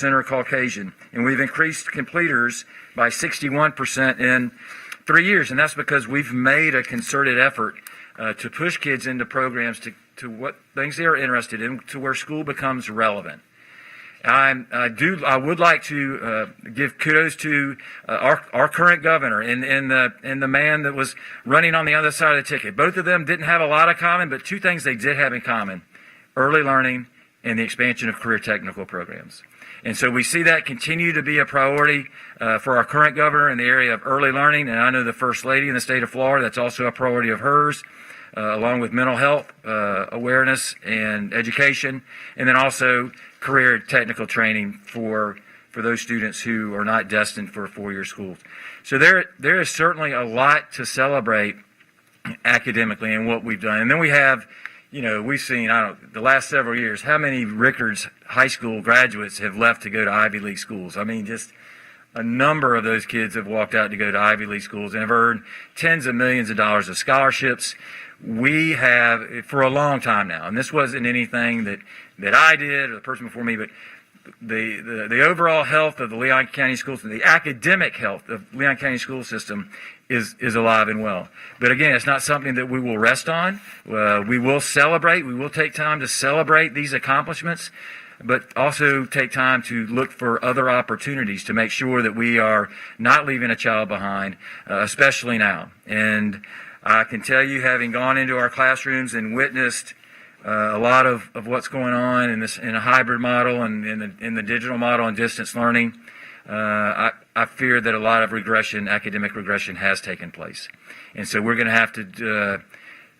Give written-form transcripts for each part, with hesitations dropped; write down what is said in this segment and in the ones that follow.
are Caucasian, and we've increased completers by 61% in 3 years, and that's because we've made a concerted effort to push kids into programs to what things they are interested in, to where school becomes relevant. I would like to give kudos to our current governor and the man that was running on the other side of the ticket. Both of them didn't have a lot of common, but two things they did have in common: early learning and the expansion of career technical programs. And so we see that continue to be a priority for our current governor in the area of early learning, and I know the First Lady in the state of Florida, that's also a priority of hers, along with mental health awareness and education, and then also career technical training for those students who are not destined for four-year schools. So there is certainly a lot to celebrate academically in what we've done. And then we have, we've seen, the last several years, how many Rickards high school graduates have left to go to Ivy League schools. I mean, just a number of those kids have walked out to go to Ivy League schools and have earned tens of millions of dollars of scholarships. We have, for a long time now, and this wasn't anything that I did or the person before me, but the overall health of the Leon County schools and the academic health of Leon County school system is alive and well. But again, it's not something that we will rest on. We will celebrate. We will take time to celebrate these accomplishments, but also take time to look for other opportunities to make sure that we are not leaving a child behind, especially now. And I can tell you, having gone into our classrooms and witnessed a lot of what's going on in a hybrid model and in the digital model and distance learning, I fear that a lot of academic regression has taken place. And so we're going to have to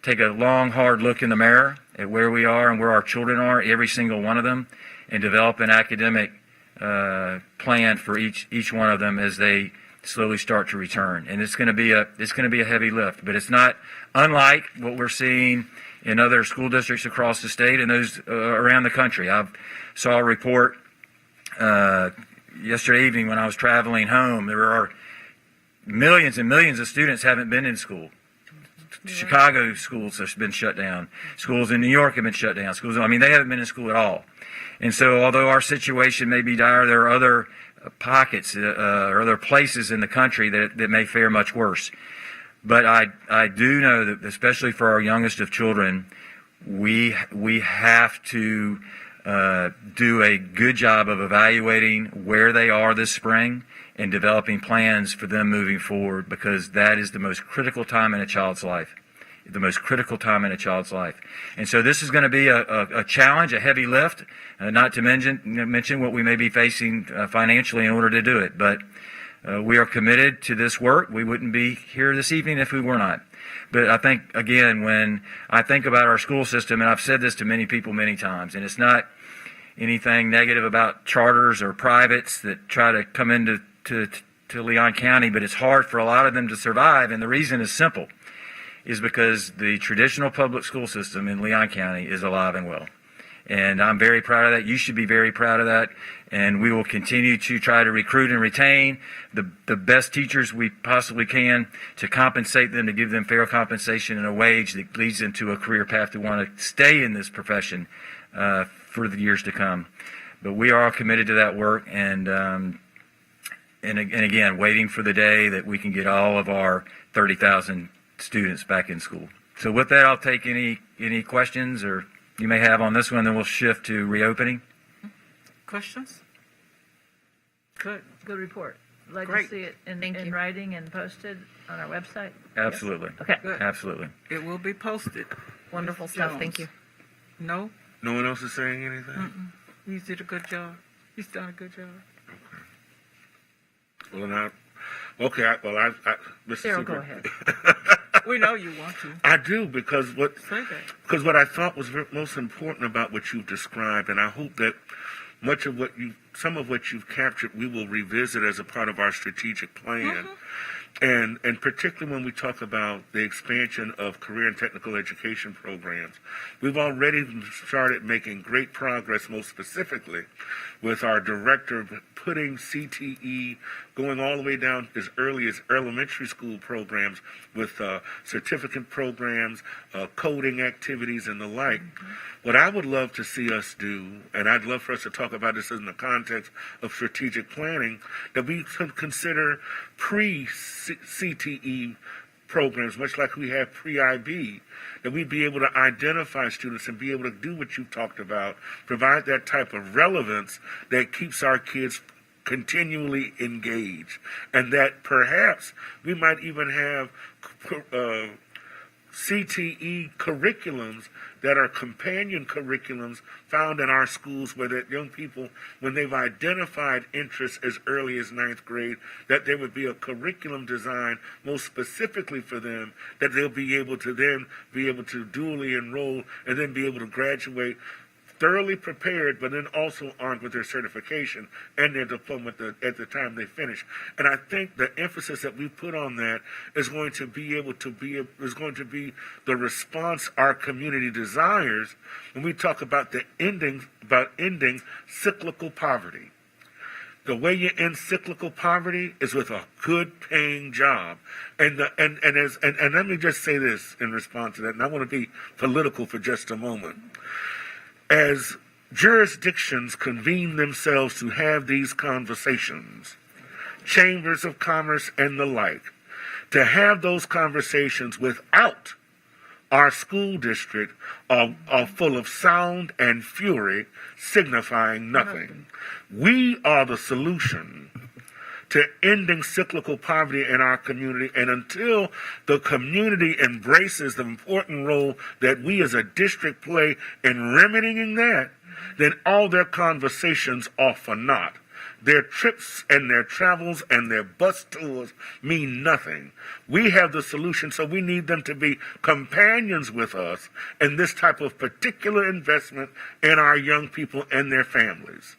take a long, hard look in the mirror at where we are and where our children are, every single one of them, and develop an academic plan for each one of them as they slowly start to return. And it's going to be a heavy lift, but it's not unlike what we're seeing in other school districts across the state and those around the country. I saw a report yesterday evening when I was traveling home. There are millions and millions of students haven't been in school. Chicago schools have been shut down. Schools in New York have been shut down. They haven't been in school at all. And so although our situation may be dire, there are other pockets or other places in the country that may fare much worse. But I do know that, especially for our youngest of children, we have to do a good job of evaluating where they are this spring and developing plans for them moving forward, because that is the most critical time in a child's life. The most critical time in a child's life. And so this is going to be a challenge, a heavy lift, not to mention what we may be facing financially in order to do it. But we are committed to this work. We wouldn't be here this evening if we were not. But I think, again, when I think about our school system, and I've said this to many people many times, and it's not anything negative about charters or privates that try to come into to Leon County, but it's hard for a lot of them to survive, and the reason is simple, is because the traditional public school system in Leon County is alive and well. And I'm very proud of that. You should be very proud of that. And we will continue to try to recruit and retain the best teachers we possibly can, to compensate them, to give them fair compensation and a wage that leads them to a career path to want to stay in this profession for the years to come. But we are all committed to that work, and again, waiting for the day that we can get all of our 30,000 students back in school. So with that, I'll take any questions or you may have on this one, then we'll shift to reopening. Questions? Good. Good report. I'd like Great. to see it in writing and posted on our website. Absolutely. Okay. Good. Absolutely. It will be posted. Wonderful stuff. Jones. Thank you. No? No one else is saying anything? Mm-mm. You did a good job. He's done a good job. Well, now, okay. Mr. Cheryl, go Super- ahead. We know you want to. I do, because what Say that. I thought was most important about what you've described, and I hope that some of what you've captured, we will revisit as a part of our strategic plan. And particularly when we talk about the expansion of career and technical education programs, we've already started making great progress, most specifically with our director putting CTE going all the way down as early as elementary school programs with certificate programs, coding activities, and the like. What I would love to see us do, and I'd love for us to talk about this in the context of strategic planning, that we could consider pre-CTE programs, much like we have pre-IB, that we'd be able to identify students and be able to do what you talked about, provide that type of relevance that keeps our kids continually engaged, and that perhaps we might even have CTE curriculums that are companion curriculums found in our schools, where that young people, when they've identified interests as early as 9th grade, that there would be a curriculum designed most specifically for them, that they'll be able to then be able to dually enroll and then be able to graduate thoroughly prepared, but then also armed with their certification and their diploma at the time they finish. And I think the emphasis that we put on that is going to be the response our community desires when we talk about ending cyclical poverty. The way you end cyclical poverty is with a good paying job. And let me just say this in response to that, and I want to be political for just a moment. As jurisdictions convene themselves to have these conversations, chambers of commerce and the like, to have those conversations without our school district are full of sound and fury, signifying nothing. We are the solution to ending cyclical poverty in our community, and until the community embraces the important role that we as a district play in remedying that, then all their conversations are for naught. Their trips and their travels and their bus tours mean nothing. We have the solution, so we need them to be companions with us in this type of particular investment in our young people and their families.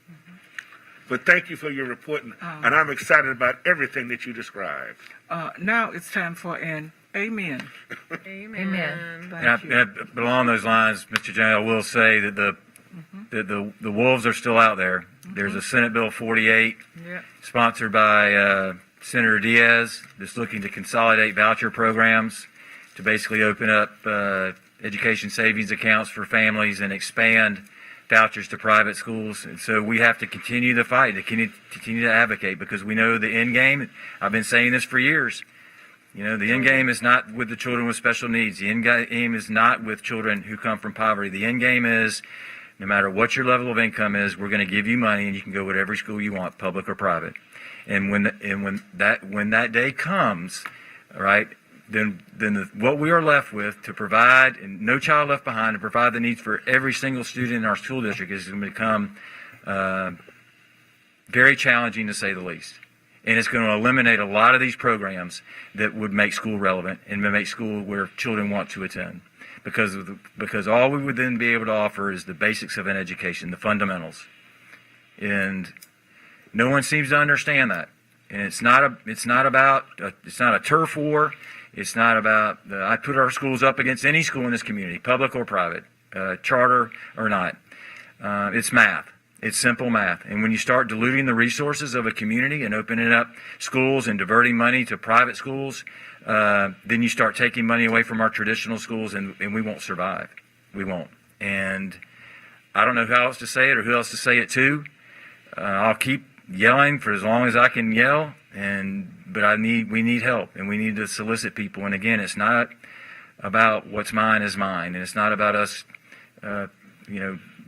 But thank you for your report, and I'm excited about everything that you described. Now it's time for an amen. Amen. Thank you. But along those lines, Mr. General, I will say that the wolves are still out there. There's a Senate Bill 48 Yeah. sponsored by Senator Diaz that's looking to consolidate voucher programs to basically open up education savings accounts for families and expand vouchers to private schools. And so we have to continue the fight, to continue to advocate, because we know the end game. I've been saying this for years. You know, the end game is not with the children with special needs. The end game is not with children who come from poverty. The end game is, no matter what your level of income is, we're going to give you money and you can go to whatever school you want, public or private. And when that day comes, all right, then what we are left with to provide, and No Child Left Behind, to provide the needs for every single student in our school district is going to become very challenging, to say the least. And it's going to eliminate a lot of these programs that would make school relevant and make school where children want to attend. Because all we would then be able to offer is the basics of an education, the fundamentals. And no one seems to understand that. And it's not a turf war. It's not about, I put our schools up against any school in this community, public or private, charter or not. It's math. It's simple math. And when you start diluting the resources of a community and opening up schools and diverting money to private schools, then you start taking money away from our traditional schools, and we won't survive. We won't. And I don't know how else to say it or who else to say it to. I'll keep yelling for as long as I can yell, but we need help, and we need to solicit people. And again, it's not about what's mine is mine, and it's not about us,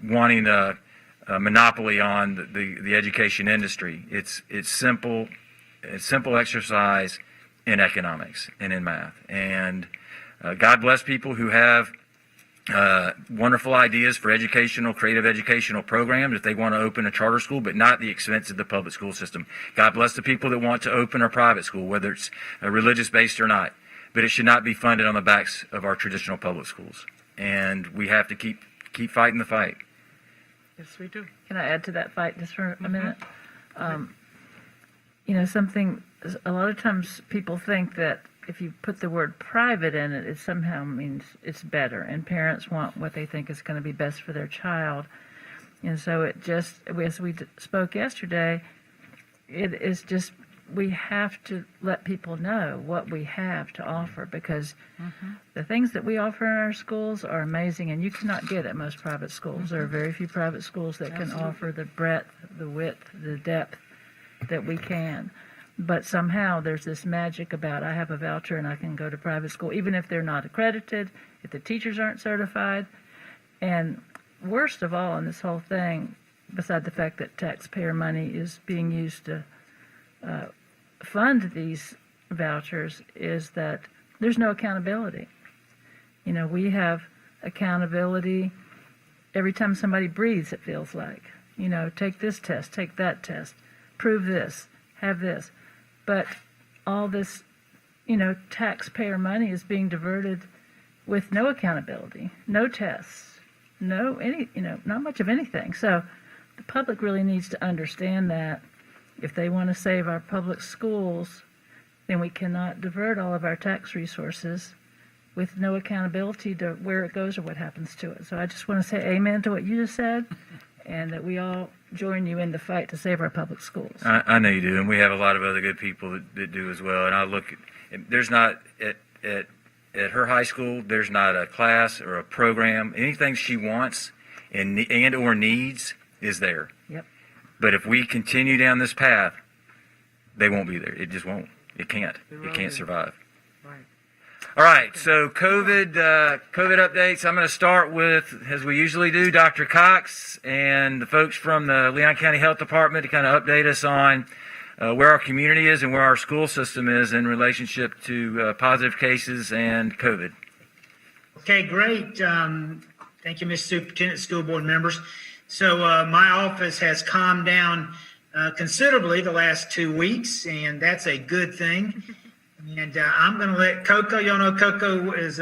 wanting a monopoly on the education industry. It's simple exercise in economics and in math. And God bless people who have wonderful ideas for creative educational programs if they want to open a charter school, but not at the expense of the public school system. God bless the people that want to open a private school, whether it's religious-based or not. But it should not be funded on the backs of our traditional public schools. And we have to keep fighting the fight. Yes, we do. Can I add to that fight just for a minute? A lot of times people think that if you put the word private in it, it somehow means it's better, and parents want what they think is going to be best for their child. And so as we spoke yesterday, it is just, we have to let people know what we have to offer, because the things that we offer in our schools are amazing, and you cannot get at most private schools. There are very few private schools that can offer the breadth, the width, the depth that we can. But somehow there's this magic about, I have a voucher and I can go to private school, even if they're not accredited, if the teachers aren't certified. And worst of all in this whole thing, beside the fact that taxpayer money is being used to fund these vouchers, is that there's no accountability. You know, we have accountability every time somebody breathes, it feels like. You know, take this test, take that test, prove this, have this. But all this, you know, taxpayer money is being diverted with no accountability, no tests, not much of anything. So the public really needs to understand that if they want to save our public schools, then we cannot divert all of our tax resources with no accountability to where it goes or what happens to it. So I just want to say amen to what you just said, and that we all join you in the fight to save our public schools. I know you do, and we have a lot of other good people that do as well. And I look, there's not at her high school, there's not a class or a program, anything she wants and or needs is there. Yep. But if we continue down this path, they won't be there. It just won't. It can't. It can't survive. Right. All right, so COVID updates. I'm going to start with, as we usually do, Dr. Cox and the folks from the Leon County Health Department to kind of update us on where our community is and where our school system is in relationship to positive cases and COVID. Okay, great. Thank you, Mr. Superintendent, school board members. So my office has calmed down considerably the last 2 weeks, and that's a good thing. And I'm going to let Coco, y'all know Coco is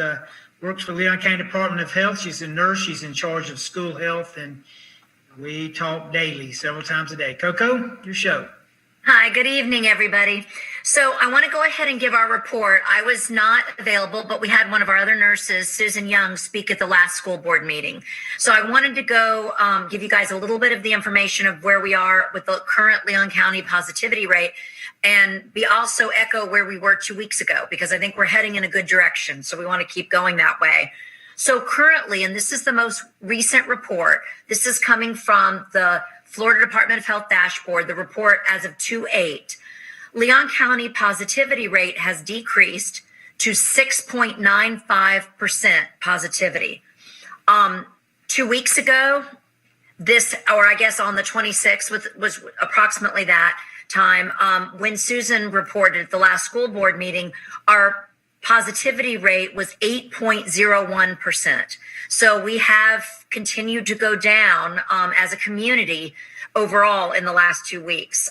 works for Leon County Department of Health. She's a nurse. She's in charge of school health, and we talk daily, several times a day. Coco, your show. Hi, good evening, everybody. So I want to go ahead and give our report. I was not available, but we had one of our other nurses, Susan Young, speak at the last school board meeting. So I wanted to go give you guys a little bit of the information of where we are with the current Leon County positivity rate, and be also echo where we were 2 weeks ago, because I think we're heading in a good direction. So we want to keep going that way. So currently, and this is the most recent report, this is coming from the Florida Department of Health dashboard, the report as of 2/8. Leon County positivity rate has decreased to 6.95% positivity. 2 weeks ago, this, or I guess on the 26th, was approximately that time, when Susan reported at the last school board meeting, our positivity rate was 8.01%. So we have continued to go down as a community overall in the last 2 weeks,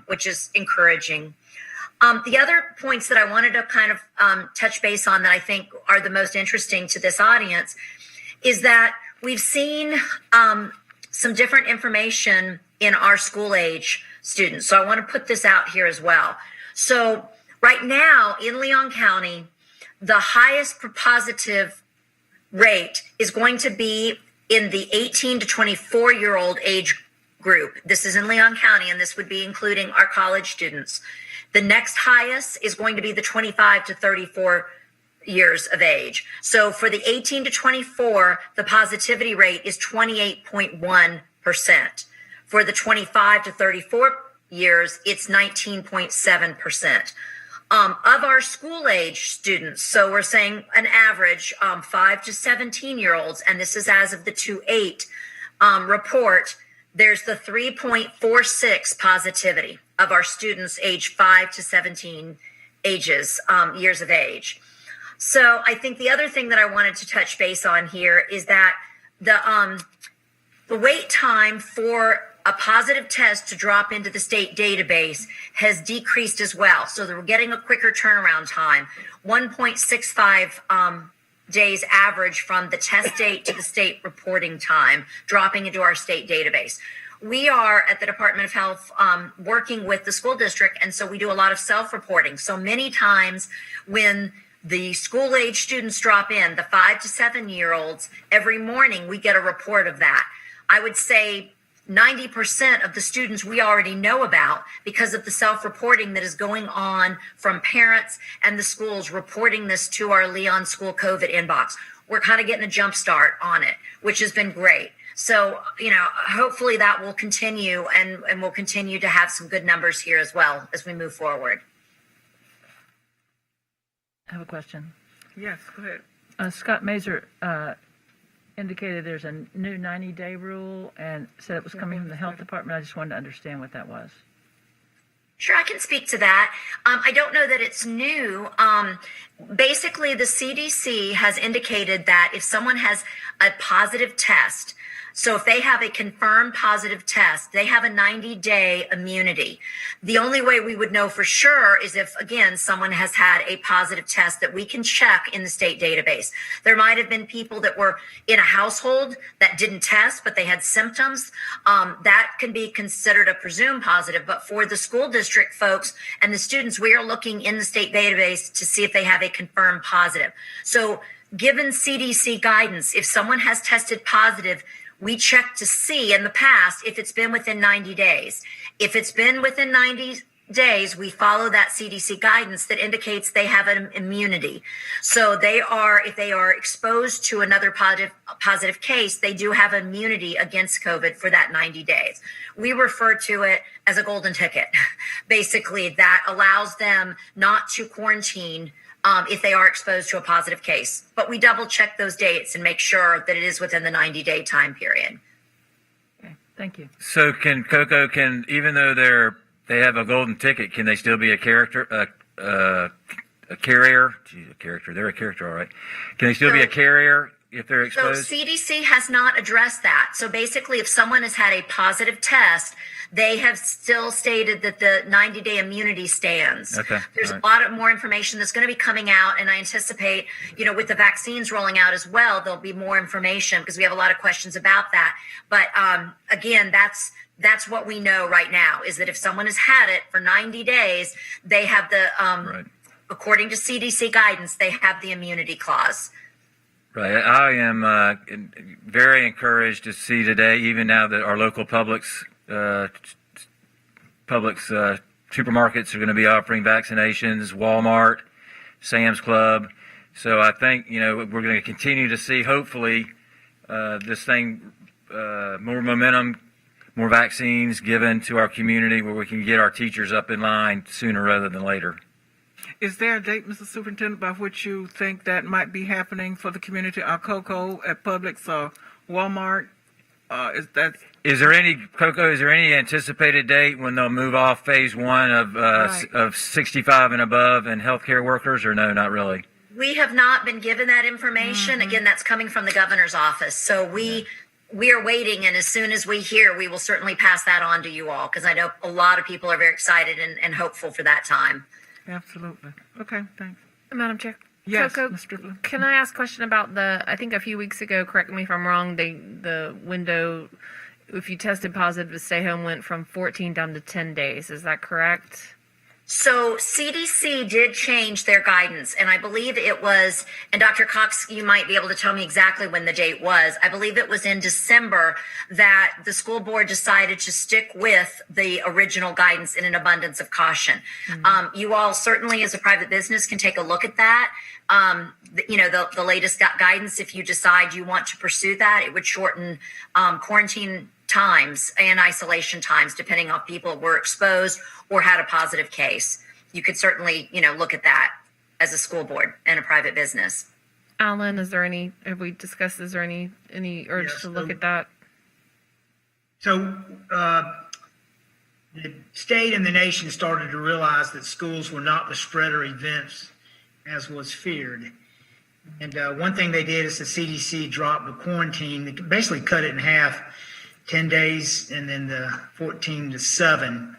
which is encouraging. The other points that I wanted to kind of touch base on that I think are the most interesting to this audience is that we've seen some different information in our school age students. So I want to put this out here as well. So right now in Leon County, the highest positive rate is going to be in the 18 to 24-year-old age group. This is in Leon County, and this would be including our college students. The next highest is going to be the 25 to 34 years of age. So for the 18 to 24, the positivity rate is 28.1%. For the 25 to 34 years, it's 19.7%. Of our school age students, so we're saying an average 5 to 17-year-olds, and this is as of the 2/8 report, there's the 3.46 positivity of our students age 5 to 17 ages, years of age. So I think the other thing that I wanted to touch base on here is that the wait time for a positive test to drop into the state database has decreased as well. So that we're getting a quicker turnaround time, 1.65 days average from the test date to the state reporting time, dropping into our state database. We are at the Department of Health working with the school district, and so we do a lot of self-reporting. So many times when the school age students drop in, the 5 to 7-year-olds, every morning we get a report of that. I would say 90% of the students we already know about because of the self-reporting that is going on from parents and the schools reporting this to our Leon School COVID inbox. We're kind of getting a jump start on it, which has been great. So, hopefully that will continue and we'll continue to have some good numbers here as well as we move forward. I have a question. Yes, go ahead. Scott Mazer indicated there's a new 90-day rule and said it was coming from the health department. I just wanted to understand what that was. Sure, I can speak to that. I don't know that it's new. Basically, the CDC has indicated that if someone has a positive test, so if they have a confirmed positive test, they have a 90-day immunity. The only way we would know for sure is if, again, someone has had a positive test that we can check in the state database. There might have been people that were in a household that didn't test, but they had symptoms. That can be considered a presumed positive. But for the school district folks and the students, we are looking in the state database to see if they have a confirmed positive. So given CDC guidance, if someone has tested positive, we check to see in the past if it's been within 90 days. If it's been within 90 days, we follow that CDC guidance that indicates they have an immunity. So if they are exposed to another positive case, they do have immunity against COVID for that 90 days. We refer to it as a golden ticket. Basically, that allows them not to quarantine if they are exposed to a positive case. But we double check those dates and make sure that it is within the 90-day time period. Okay, thank you. So Coco, even though they have a golden ticket, can they still be a character, a carrier? Geez, a character. They're a character, all right. Can they still be a carrier if they're So exposed? CDC has not addressed that. So basically, if someone has had a positive test, they have still stated that the 90-day immunity stands. Okay. There's All a right. lot of more information that's going to be coming out, and I anticipate, with the vaccines rolling out as well, there'll be more information because we have a lot of questions about that. But again, that's what we know right now is that if someone has had it for 90 days, they have the, Right. according to CDC guidance, they have the immunity clause. Right. I am very encouraged to see today, even now that our local Publix supermarkets are going to be offering vaccinations, Walmart, Sam's Club. So I think, we're going to continue to see, hopefully, this thing, more momentum, more vaccines given to our community where we can get our teachers up in line sooner rather than later. Is there a date, Mr. Superintendent, by which you think that might be happening for the community, or Coco at Publix or Walmart? Is there any anticipated date when they'll move off phase one of 65 and above and healthcare workers, or no, not really? We have not been given that information. Again, that's coming from the governor's office. So we are waiting, and as soon as we hear, we will certainly pass that on to you all because I know a lot of people are very excited and hopeful for that time. Absolutely. Okay, thanks. Madam Chair. Yes, Coco, Ms. Strickland. can I ask a question about I think a few weeks ago, correct me if I'm wrong, the window, if you tested positive to stay home, went from 14 down to 10 days. Is that correct? So CDC did change their guidance, and I believe it was, and Dr. Cox, you might be able to tell me exactly when the date was. I believe it was in December that the school board decided to stick with the original guidance in an abundance of caution. You all certainly, as a private business, can take a look at that. The latest guidance, if you decide you want to pursue that, it would shorten quarantine times and isolation times, depending on if people were exposed or had a positive case. You could certainly, look at that as a school board and a private business. Alan, have we discussed, is there any urge Yes, to look at that? So the state and the nation started to realize that schools were not the spreader events as was feared. And one thing they did is the CDC dropped the quarantine. They basically cut it in half, 10 days and then the 14 to 7.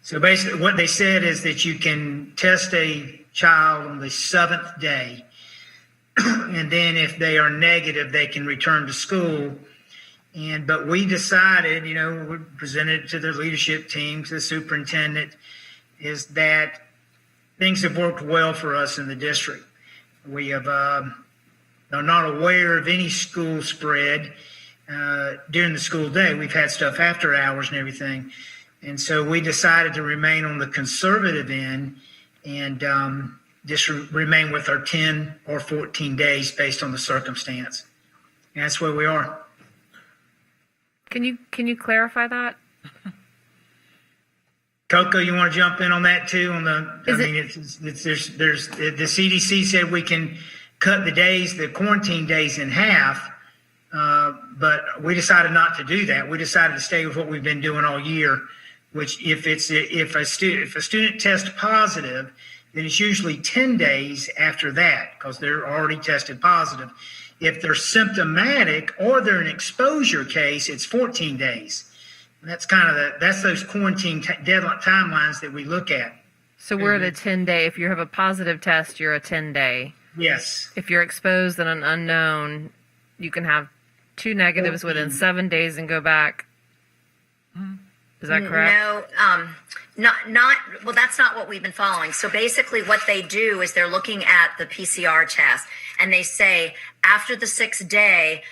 So basically what they said is that you can test a child on the 7th day. And then if they are negative, they can return to school. But we decided, we presented it to the leadership team, to the superintendent, is that things have worked well for us in the district. We have are not aware of any school spread. during the school day. We've had stuff after hours and everything. And so we decided to remain on the conservative end and just remain with our 10 or 14 days based on the circumstance. And that's where we are. Can you clarify that? Coco, you want to jump in on that too? On the, Is it- there's the CDC said we can cut the quarantine days in half, but we decided not to do that. We decided to stay with what we've been doing all year, which if a student tests positive, then it's usually 10 days after that because they're already tested positive. If they're symptomatic or they're an exposure case, it's 14 days. And that's kind of that's those quarantine deadline timelines that we look at. So we're at a 10-day. If you have a positive test, you're a 10-day. Yes. If you're exposed and an unknown, you can have 2 negatives within 7 days and go back. Is that correct? No, not well, that's not what we've been following. So basically what they do is they're looking at the PCR test and they say after the 6th day,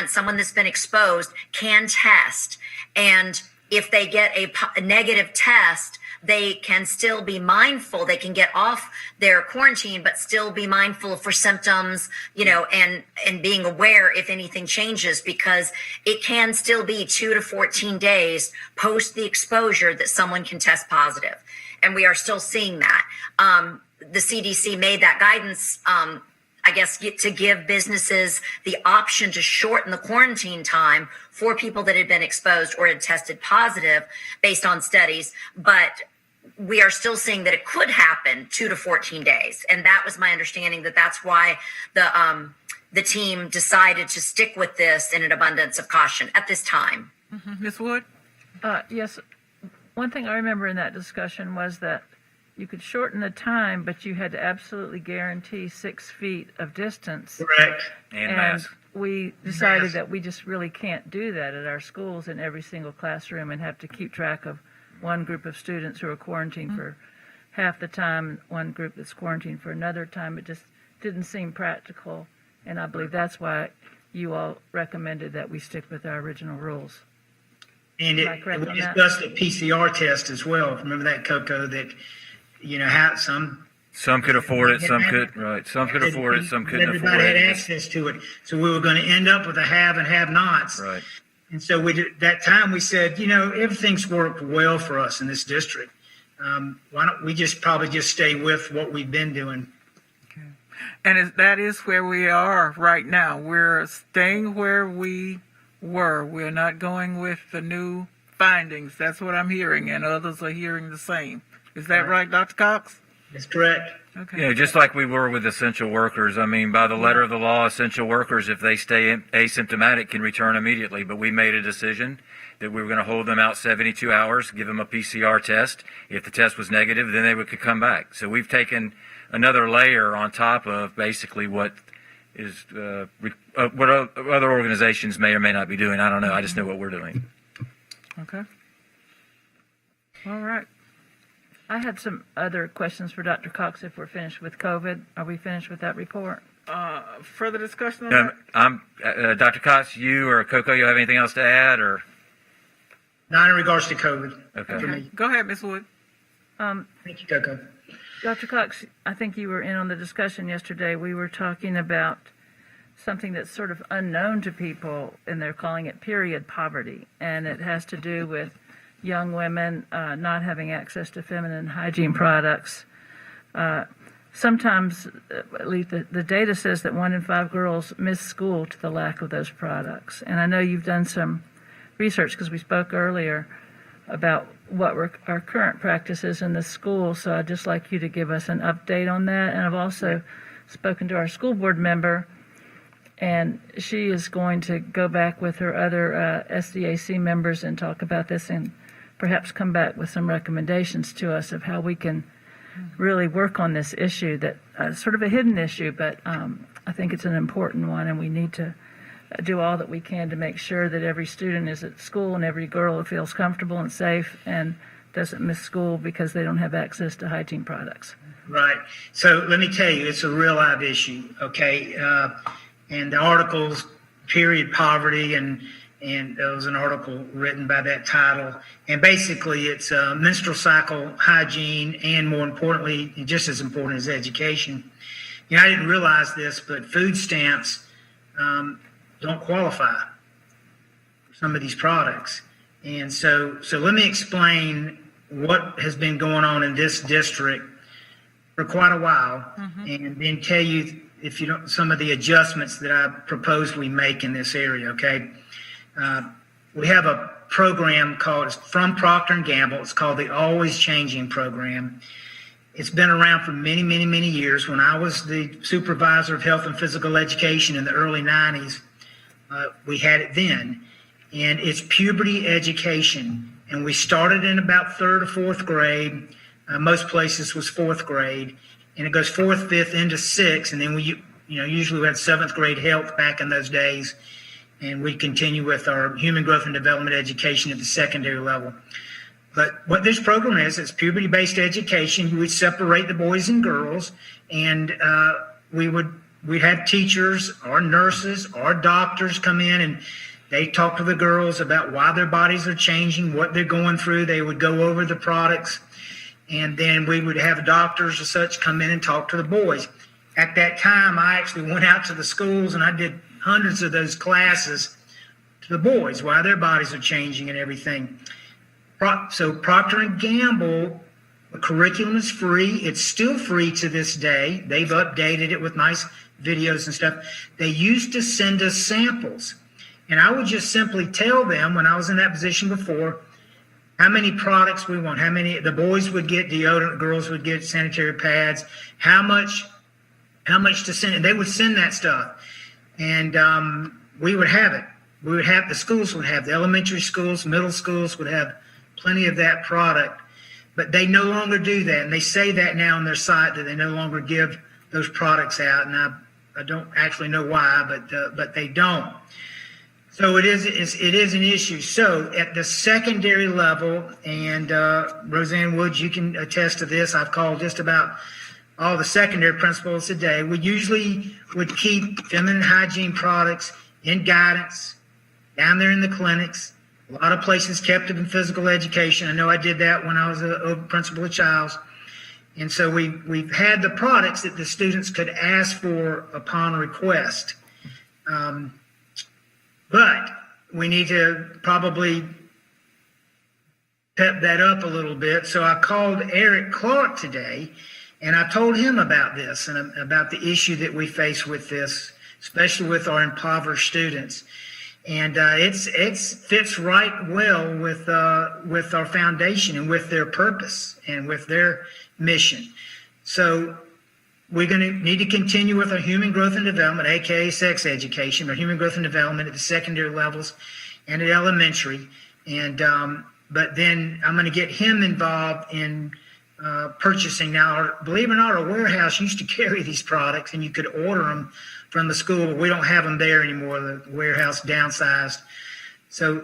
someone that's been exposed can test. And if they get a negative test, they can still be mindful. They can get off their quarantine, but still be mindful for symptoms, and being aware if anything changes, because it can still be 2 to 14 days post the exposure that someone can test positive. And we are still seeing that. The CDC made that guidance, I guess, to give businesses the option to shorten the quarantine time for people that had been exposed or had tested positive based on studies. But we are still seeing that it could happen 2 to 14 days. And that was my understanding, that's why the team decided to stick with this in an abundance of caution at this time. Ms. Wood? Yes. One thing I remember in that discussion was that you could shorten the time, but you had to absolutely guarantee 6 feet of distance. Correct. And And mask. we decided that we just really can't do that at our schools in every single classroom and have to keep track of one group of students who are quarantined for half the time, one group that's quarantined for another time. It just didn't seem practical, and I believe that's why you all recommended that we stick with our original rules. And Am I correct we on that? discussed the PCR test as well. Remember that, Coco, that, how Some could afford it, some could, right. Some could afford it, some couldn't afford everybody had it. access to it. So we were going to end up with a have and have nots. Right. And so that time we said, everything's worked well for us in this district. Why don't we probably just stay with what we've been doing? And that is where we are right now. We're staying where we were. We're not going with the new findings. That's what I'm hearing, and others are hearing the same. Is that right, Dr. Cox? That's correct. Okay. Yeah, just like we were with essential workers. I mean, by the letter of the law, essential workers, if they stay asymptomatic, can return immediately. But we made a decision that we were going to hold them out 72 hours, give them a PCR test. If the test was negative, then they could come back. So we've taken another layer on top of basically what is what other organizations may or may not be doing. I don't know. I just know what we're doing. Okay. All right. I had some other questions for Dr. Cox if we're finished with COVID. Are we finished with that report? Further discussion on that? Dr. Cox, you or Coco, you have anything else to add, or? Not in regards to COVID. Okay. For me. Go ahead, Ms. Wood. Thank you, Coco. Dr. Cox, I think you were in on the discussion yesterday. We were talking about something that's sort of unknown to people, and they're calling it period poverty. And it has to do with young women not having access to feminine hygiene products. Sometimes, at least the data says that 1 in 5 girls miss school to the lack of those products. And I know you've done some research because we spoke earlier about what were our current practices in the school. So I'd just like you to give us an update on that. And I've also spoken to our school board member, and she is going to go back with her other SDAC members and talk about this and perhaps come back with some recommendations to us of how we can really work on this issue that sort of a hidden issue, but I think it's an important one, and we need to do all that we can to make sure that every student is at school and every girl feels comfortable and safe and doesn't miss school because they don't have access to hygiene products. Right. So let me tell you, it's a real live issue, okay? And the articles period poverty, and there was an article written by that title. And basically, it's menstrual cycle hygiene, and more importantly, and just as important as education. You know, I didn't realize this, but food stamps don't qualify for some of these products. And so let me explain what has been going on in this district for quite a while, and then tell you, if you don't, some of the adjustments that I propose we make in this area. Okay, we have a program called, it's from Procter & Gamble. It's called the Always Changing Program. It's been around for many, many, many years. When I was the supervisor of health and physical education in the early 90s, we had it then. And it's puberty education. And we started in about third or fourth grade. Most places was fourth grade. And it goes fourth, fifth, into sixth. And then usually we had seventh grade health back in those days. And we continue with our human growth and development education at the secondary level. But what this program is, it's puberty-based education. You would separate the boys and girls, and we'd have teachers or nurses or doctors come in, and they talk to the girls about why their bodies are changing, what they're going through. They would go over the products, and then we would have doctors or such come in and talk to the boys. At that time, I actually went out to the schools, and I did hundreds of those classes to the boys, why their bodies are changing and everything. So Procter & Gamble, the curriculum is free. It's still free to this day. They've updated it with nice videos and stuff. They used to send us samples. And I would just simply tell them, when I was in that position before, how many products we want, how many, the boys would get deodorant, girls would get sanitary pads, how much to send, and they would send that stuff. And we would have it. The schools would have, the elementary schools, middle schools would have plenty of that product, but they no longer do that. And they say that now on their site, that they no longer give those products out. And I don't actually know why, but they don't. So it is an issue. So at the secondary level, and Roseanne Woods, you can attest to this, I've called just about all the secondary principals today. We usually would keep feminine hygiene products in guidance, down there in the clinics. A lot of places kept it in physical education. I know I did that when I was a principal of Childs. And so we've had the products that the students could ask for upon request. But we need to probably pep that up a little bit. So I called Eric Clark today, and I told him about this and about the issue that we face with this, especially with our impoverished students. And it fits right well with our foundation and with their purpose and with their mission. So we're going to need to continue with our human growth and development, aka sex education, or human growth and development at the secondary levels and at elementary. And but then I'm going to get him involved in purchasing. Now, believe it or not, our warehouse used to carry these products, and you could order them from the school, but we don't have them there anymore. The warehouse downsized. So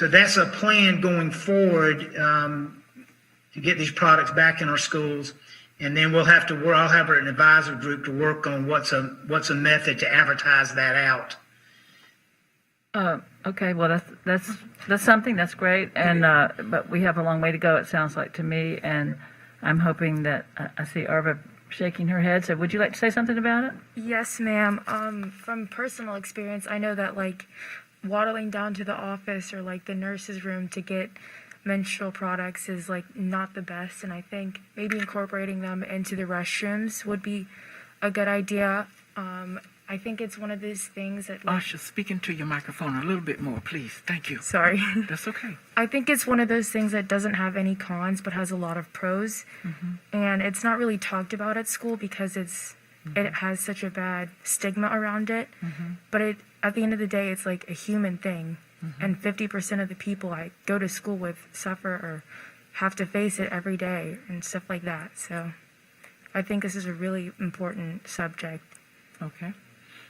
that's a plan going forward to get these products back in our schools, and then I'll have an advisor group to work on what's a method to advertise that out. Okay, well that's something that's great, and but we have a long way to go. It sounds like to me, and I'm hoping that I see Arva shaking her head. So would you like to say something about it? Yes, ma'am. From personal experience, I know that like waddling down to the office or like the nurse's room to get menstrual products is like not the best, and I think maybe incorporating them into the restrooms would be a good idea. I think it's one of these things that like, Asha, speak into your microphone a little bit more, please. Thank you. sorry. That's okay. I think it's one of those things that doesn't have any cons but has a lot of pros. And it's not really talked about at school because it has such a bad stigma around it. But at the end of the day, it's like a human thing. And 50% of the people I go to school with suffer or have to face it every day and stuff like that. So I think this is a really important subject. Okay.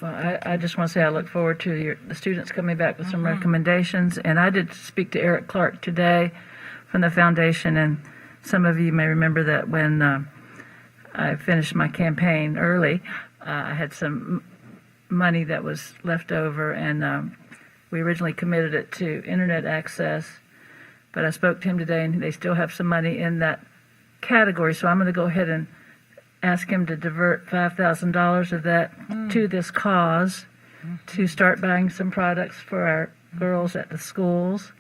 Well, I just want to say I look forward to the students coming back with some recommendations. And I did speak to Eric Clark today from the foundation, and some of you may remember that when I finished my campaign early, I had some money that was left over, and we originally committed it to internet access. But I spoke to him today, and they still have some money in that category. So I'm going to go ahead and ask him to divert $5,000 of that to this cause to start buying some products for our girls at the schools.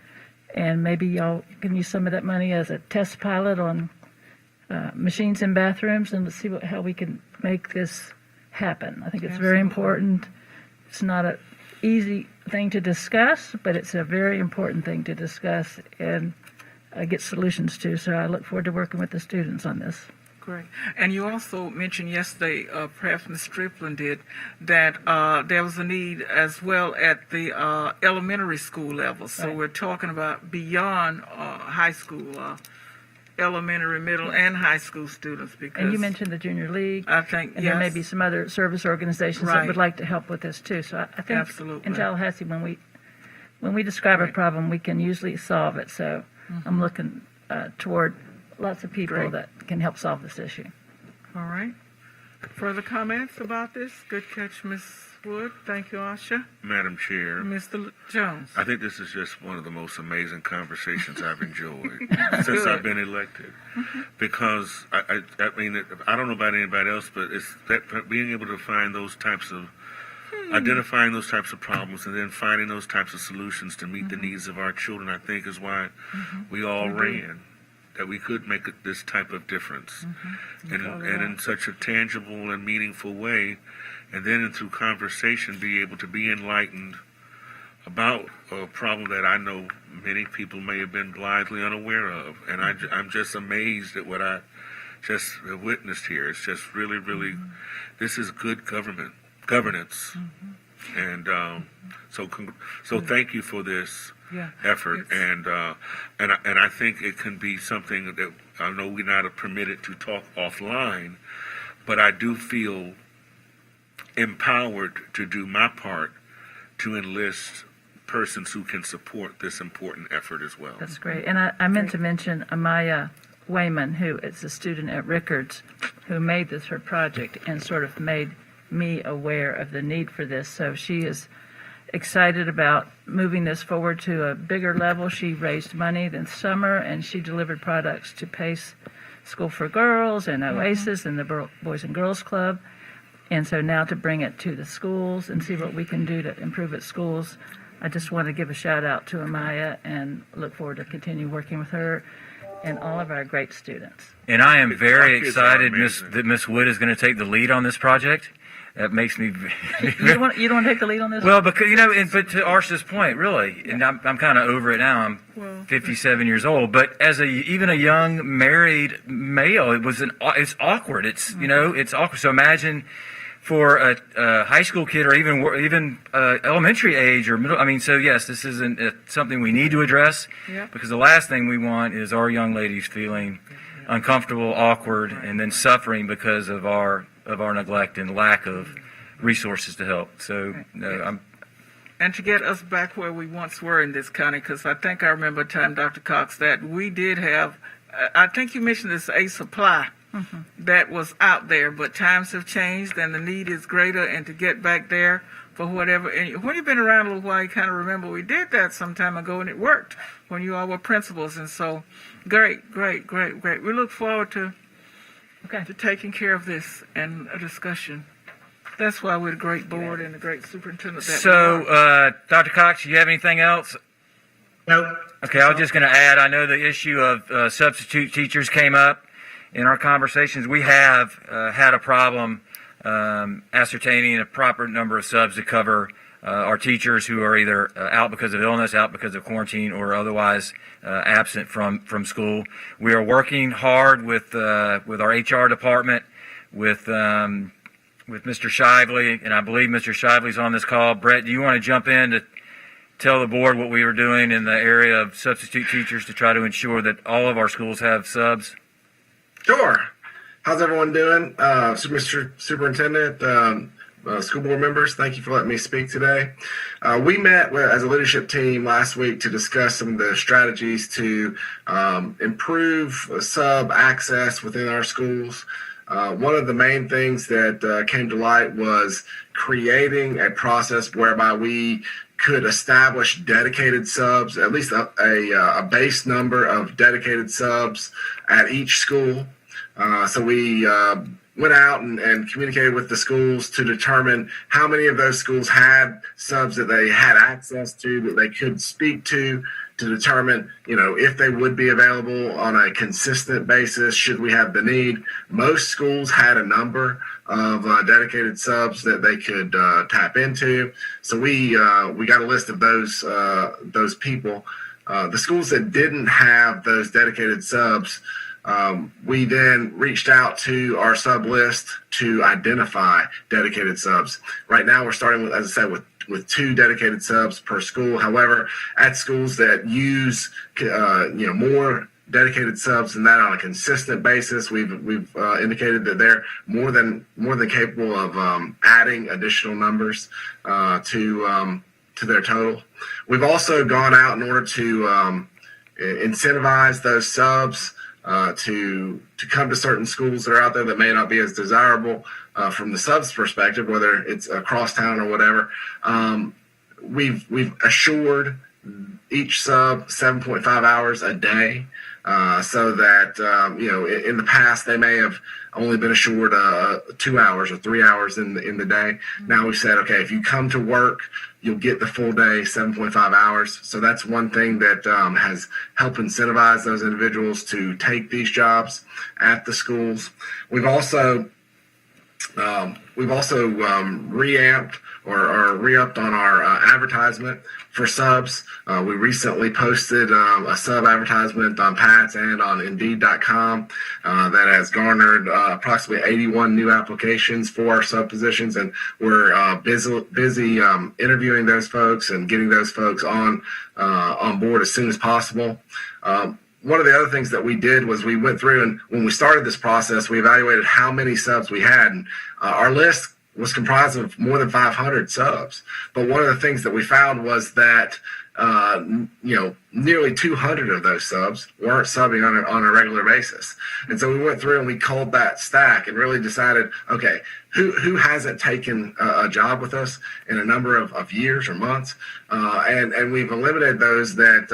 And maybe y'all can use some of that money as a test pilot on machines in bathrooms, and let's see how we can make this happen. I think it's very important. It's not an easy thing to discuss, but it's a very important thing to discuss and get solutions to. So I look forward to working with the students on this. Great. And you also mentioned yesterday, perhaps Ms. Strickland did, that there was a need as well at the elementary school level. So Right. we're talking about beyond high school, elementary, middle, and high school students. Because And you mentioned the Junior League. I think, And there may yes. be some other service organizations that Right. would like to help with this too. So I think Absolutely. in Tallahassee, when we describe a Right. problem, we can usually solve it. So I'm looking toward lots of people Great. that can help solve this issue. All right. Further comments about this? Good catch, Ms. Wood. Thank you, Asha. Madam Chair, Mr. Jones. I think this is just one of the most amazing conversations I've enjoyed since I've been elected. Because I mean, I don't know about anybody else, but it's that being able to find those types of, identifying those types of problems and then finding those types of solutions to meet the needs of our children, I think is why we all ran. That we could make this type of difference, and in such a tangible and meaningful way, and then through conversation be able to be enlightened about a problem that I know many people may have been blithely unaware of. And I'm just amazed at what I just witnessed here. It's just really, really, this is good governance. And so thank you for this Yeah. effort, It's- and I think it can be something that I know we're not permitted to talk offline, but I do feel empowered to do my part to enlist persons who can support this important effort as well. That's great. And I meant to mention Amaya Wayman, who is a student at Rickards, who made this her project and sort of made me aware of the need for this. So she is excited about moving this forward to a bigger level. She raised money this summer, and she delivered products to PACE School for Girls and Oasis and the Boys and Girls Club. And so now to bring it to the schools and see what we can do to improve at schools, I just want to give a shout out to Amaya and look forward to continue working with her and all of our great students. And I am very Our kids are excited amazing. that Miss Wood is going to take the lead on this project. That makes me You don't want to take the lead on this? well, because but to Arsha's point, really, and I'm kind of over it now. I'm 57 years old, but as even a young married male, it's awkward. It's it's awkward. So imagine for a high school kid or even elementary age or middle. I mean, so yes, this isn't something we need to address Yep. because the last thing we want is our young ladies feeling uncomfortable, awkward, and then suffering because of our neglect and lack of resources to help. So And to get us back where we once were in this county, because I think I remember a time, Dr. Cox, that we did have, I think you mentioned this, a supply that was out there, but times have changed and the need is greater, and to get back there for whatever. And when you've been around a little while, you kind of remember we did that some time ago and it worked when you all were principals. And so great. We look forward to taking care of this and a discussion. That's why we're a great board and a great superintendent. That we are. Dr. Cox, you have anything else? Nope. Okay, I was just going to add, I know the issue of substitute teachers came up in our conversations. We have had a problem ascertaining a proper number of subs to cover our teachers who are either out because of illness, out because of quarantine, or otherwise absent from school. We are working hard with our HR department, with Mr. Shively, and I believe Mr. Shively's on this call. Brett, do you want to jump in to tell the board what we were doing in the area of substitute teachers to try to ensure that all of our schools have subs? Sure. How's everyone doing? Mr. Superintendent, school board members, thank you for letting me speak today. We met as a leadership team last week to discuss some of the strategies to improve sub access within our schools. One of the main things that came to light was creating a process whereby we could establish dedicated subs, at least a base number of dedicated subs at each school. So we went out and communicated with the schools to determine how many of those schools had subs that they had access to, that they could speak to determine, if they would be available on a consistent basis should we have the need. Most schools had a number of dedicated subs that they could tap into. So we got a list of those people. The schools that didn't have those dedicated subs, we then reached out to our sub list to identify dedicated subs. Right now, we're starting with, as I said, with 2 dedicated subs per school. However, at schools that use more dedicated subs than that on a consistent basis, we've indicated that they're more than capable of adding additional numbers to their total. We've also gone out in order to incentivize those subs to come to certain schools that are out there that may not be as desirable from the subs perspective, whether it's across town or whatever. We've assured each sub 7.5 hours a day, so that in the past they may have only been assured 2 hours or 3 hours in the day. Now we've said, okay, if you come to work, you'll get the full day, 7.5 hours. So that's one thing that has helped incentivize those individuals to take these jobs at the schools. We've also reamped or re-upped on our advertisement for subs. We recently posted a sub advertisement on PATS and on Indeed.com that has garnered approximately 81 new applications for our sub positions, and we're busy interviewing those folks and getting those folks on board as soon as possible. One of the other things that we did was we went through, and when we started this process, we evaluated how many subs we had. And our list was comprised of more than 500 subs. But one of the things that we found was that, nearly 200 of those subs weren't subbing on a regular basis. And so we went through and we culled that stack and really decided, okay, who hasn't taken a job with us in a number of years or months, and we've eliminated those that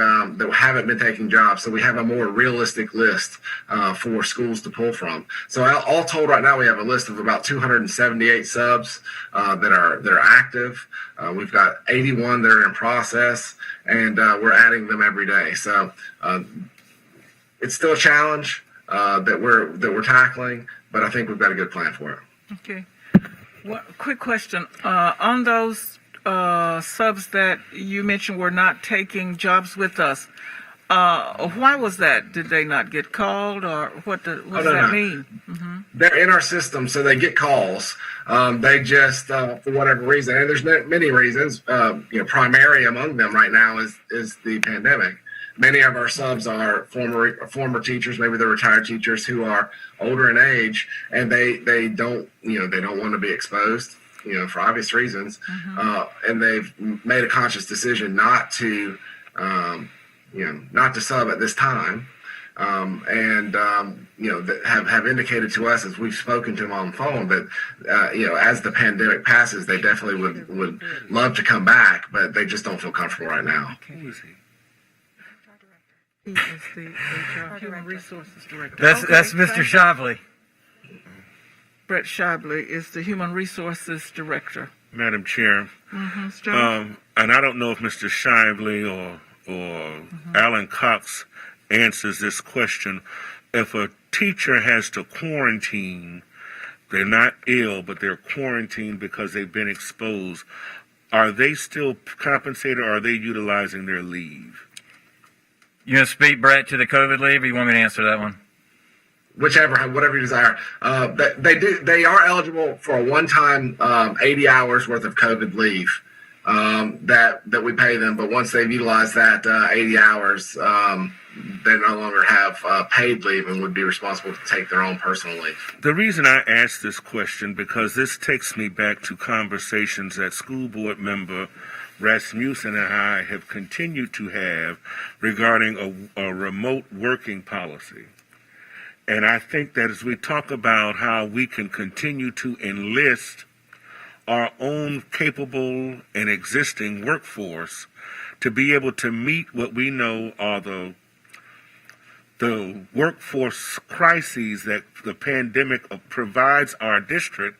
haven't been taking jobs. So we have a more realistic list for schools to pull from. So all told, right now we have a list of about 278 subs that are active. We've got 81 that are in process, and we're adding them every day. So it's still a challenge that we're tackling, but I think we've got a good plan for it. Okay. One quick question. On those subs that you mentioned were not taking jobs with us, why was that? Did they not get called, or what does that mean? Mm-hmm. They're in our system, so they get calls. They just, for whatever reason, and there's many reasons, primary among them right now is the pandemic. Many of our subs are former teachers, maybe they're retired teachers who are older in age, and they don't want to be exposed, for obvious reasons. Mm-hmm. And they've made a conscious decision not to sub at this time. That have indicated to us as we've spoken to them on the phone that, as the pandemic passes, they definitely would love to come back, but they just don't feel comfortable right now. Okay. Who is he? He is the HR Human Resources Director. That's Mr. Shively. Brett Shively is the Human Resources Director. Madam Chair, Mm-hmm. and I don't know if Mr. Shively or Alan Cox answers this question. If a teacher has to quarantine, they're not ill, but they're quarantined because they've been exposed, are they still compensated, or are they utilizing their leave? You want to speak, Brett, to the COVID leave, or you want me to answer that one? Whatever you desire. They are eligible for a one-time 80 hours worth of COVID leave that we pay them. But once they've utilized that 80 hours, they no longer have paid leave and would be responsible to take their own personal leave. The reason I ask this question, because this takes me back to conversations that school board member Rasmussen and I have continued to have regarding a remote working policy. And I think that as we talk about how we can continue to enlist our own capable and existing workforce to be able to meet what we know are the workforce crises that the pandemic provides our district,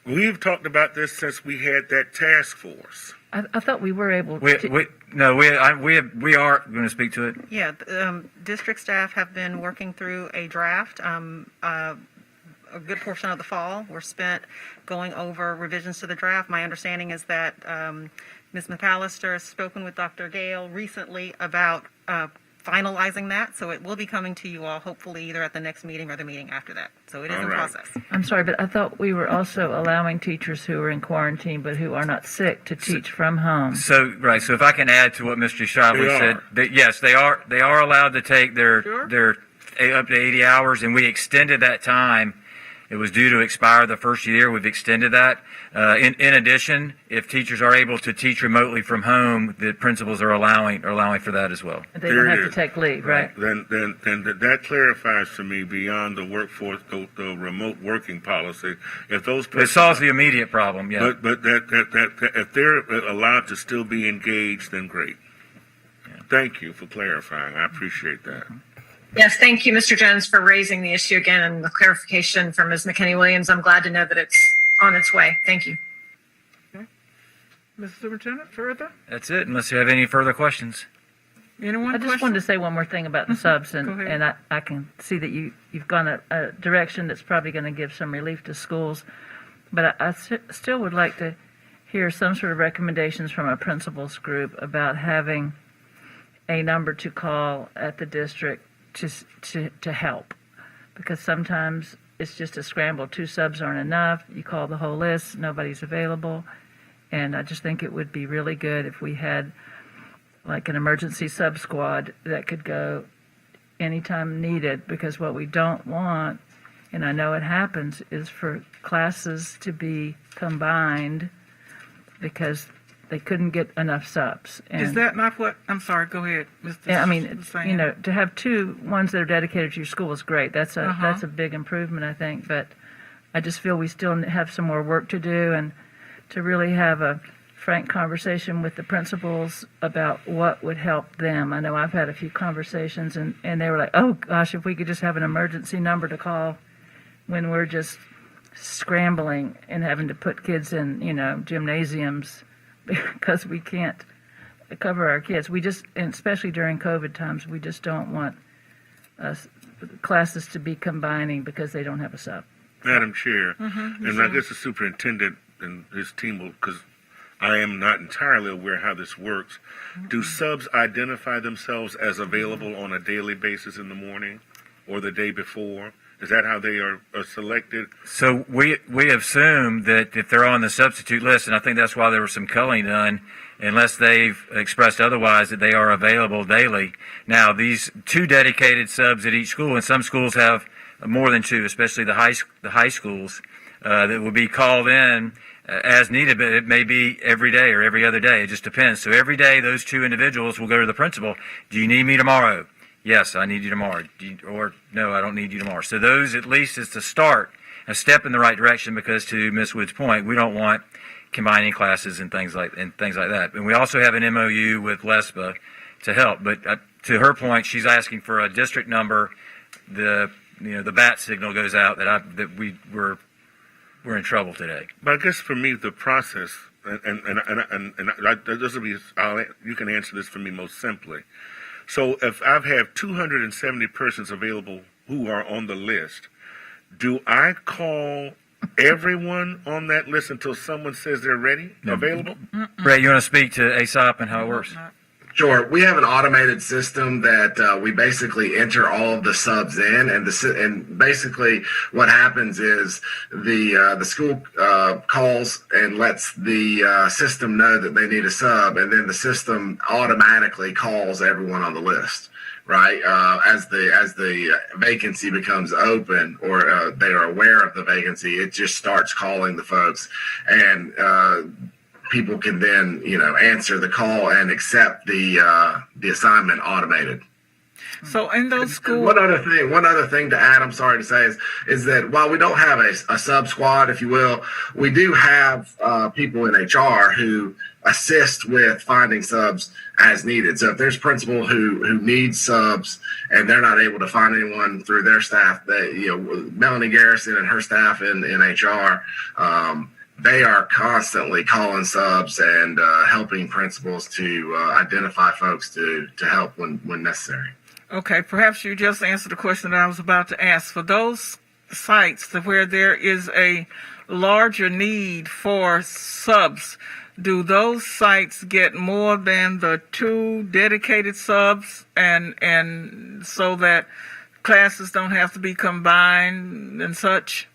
we've talked about this since we had that task force. I thought we were able We to. are going to speak to it. Yeah, district staff have been working through a draft. A good portion of the fall were spent going over revisions to the draft. My understanding is that Ms. McAllister has spoken with Dr. Gale recently about finalizing that, so it will be coming to you all hopefully either at the next meeting or the meeting after that. So it is in All right. process. I'm sorry, but I thought we were also allowing teachers who are in quarantine but who are not sick to teach from home. So if I can add to what Mr. Shively They said, are. yes, they are allowed to take their up to 80 hours, and we extended that time. It was due to expire the first year. We've extended that. In addition, if teachers are able to teach remotely from home, the principals are allowing for that as well. They There don't it have is. to take leave, right? Then that clarifies for me beyond the workforce, the remote working policy. If those It solves the immediate problem. Yeah. but that if they're allowed to still be engaged, then great. Thank you for clarifying. I appreciate that. Yes, thank you, Mr. Jones, for raising the issue again and the clarification from Ms. McKinney-Williams. I'm glad to know that it's on its way. Thank you. Mr. Superintendent, further? That's it. Unless you have any further questions. Anyone? I just wanted to say one more thing about the subs, Go ahead. and I can see that you've gone a direction that's probably going to give some relief to schools, but I still would like to hear some sort of recommendations from a principals group about having a number to call at the district to help, because sometimes it's just a scramble. 2 subs aren't enough. You call the whole list, nobody's available, and I just think it would be really good if we had like an emergency sub squad that could go anytime needed, because what we don't want, and I know it happens, is for classes to be combined because they couldn't get enough subs. And Is that not what? I'm sorry. Go ahead, Mr. yeah, I mean, Hussain. you know, to have 2 ones that are dedicated to your school is great. That's Uh-huh. a big improvement, I think. But I just feel we still have some more work to do, and to really have a frank conversation with the principals about what would help them. I know I've had a few conversations, and they were like, "Oh gosh, if we could just have an emergency number to call when we're just scrambling and having to put kids in, you know, gymnasiums." Because we can't cover our kids. We just, and especially during COVID times, we just don't want classes to be combining because they don't have a sub. Madam Chair, and I guess the superintendent and his team will, because I am not entirely aware how this works. Do subs identify themselves as available on a daily basis in the morning or the day before? Is that how they are selected? So we assume that if they're on the substitute list, and I think that's why there was some culling done, unless they've expressed otherwise, that they are available daily. Now, these 2 dedicated subs at each school, and some schools have more than 2, especially the high schools, that will be called in as needed, but it may be every day or every other day. It just depends. So every day, those 2 individuals will go to the principal. Do you need me tomorrow? Yes, I need you tomorrow. Or no, I don't need you tomorrow. So those at least is to start, a step in the right direction, because to Ms. Wood's point, we don't want combining classes and things like that. And we also have an MOU with LESPA to help. But to her point, she's asking for a district number. The bat signal goes out that we're in trouble today. But I guess for me, the process, and this will be, you can answer this for me most simply. So if I've 270 persons available who are on the list, do I call everyone on that list until someone says they're ready, available? Brett, you want to speak to ASOP and how it works? Sure. We have an automated system that we basically enter all of the subs in, and basically what happens is the school calls and lets the system know that they need a sub, and then the system automatically calls everyone on the list. Right, as the vacancy becomes open, or they are aware of the vacancy, it just starts calling the folks, and people can then, answer the call and accept the assignment automated. So in those schools, One other thing to add, I'm sorry to say, is that while we don't have a sub squad, if you will, we do have people in HR who assist with finding subs as needed. So if there's a principal who needs subs and they're not able to find anyone through their staff, Melanie Garrison and her staff in HR, they are constantly calling subs and helping principals to identify folks to help when necessary. okay, perhaps you just answered the question that I was about to ask. For those sites where there is a larger need for subs, do those sites get more than the 2 dedicated subs and so that classes don't have to be combined and such?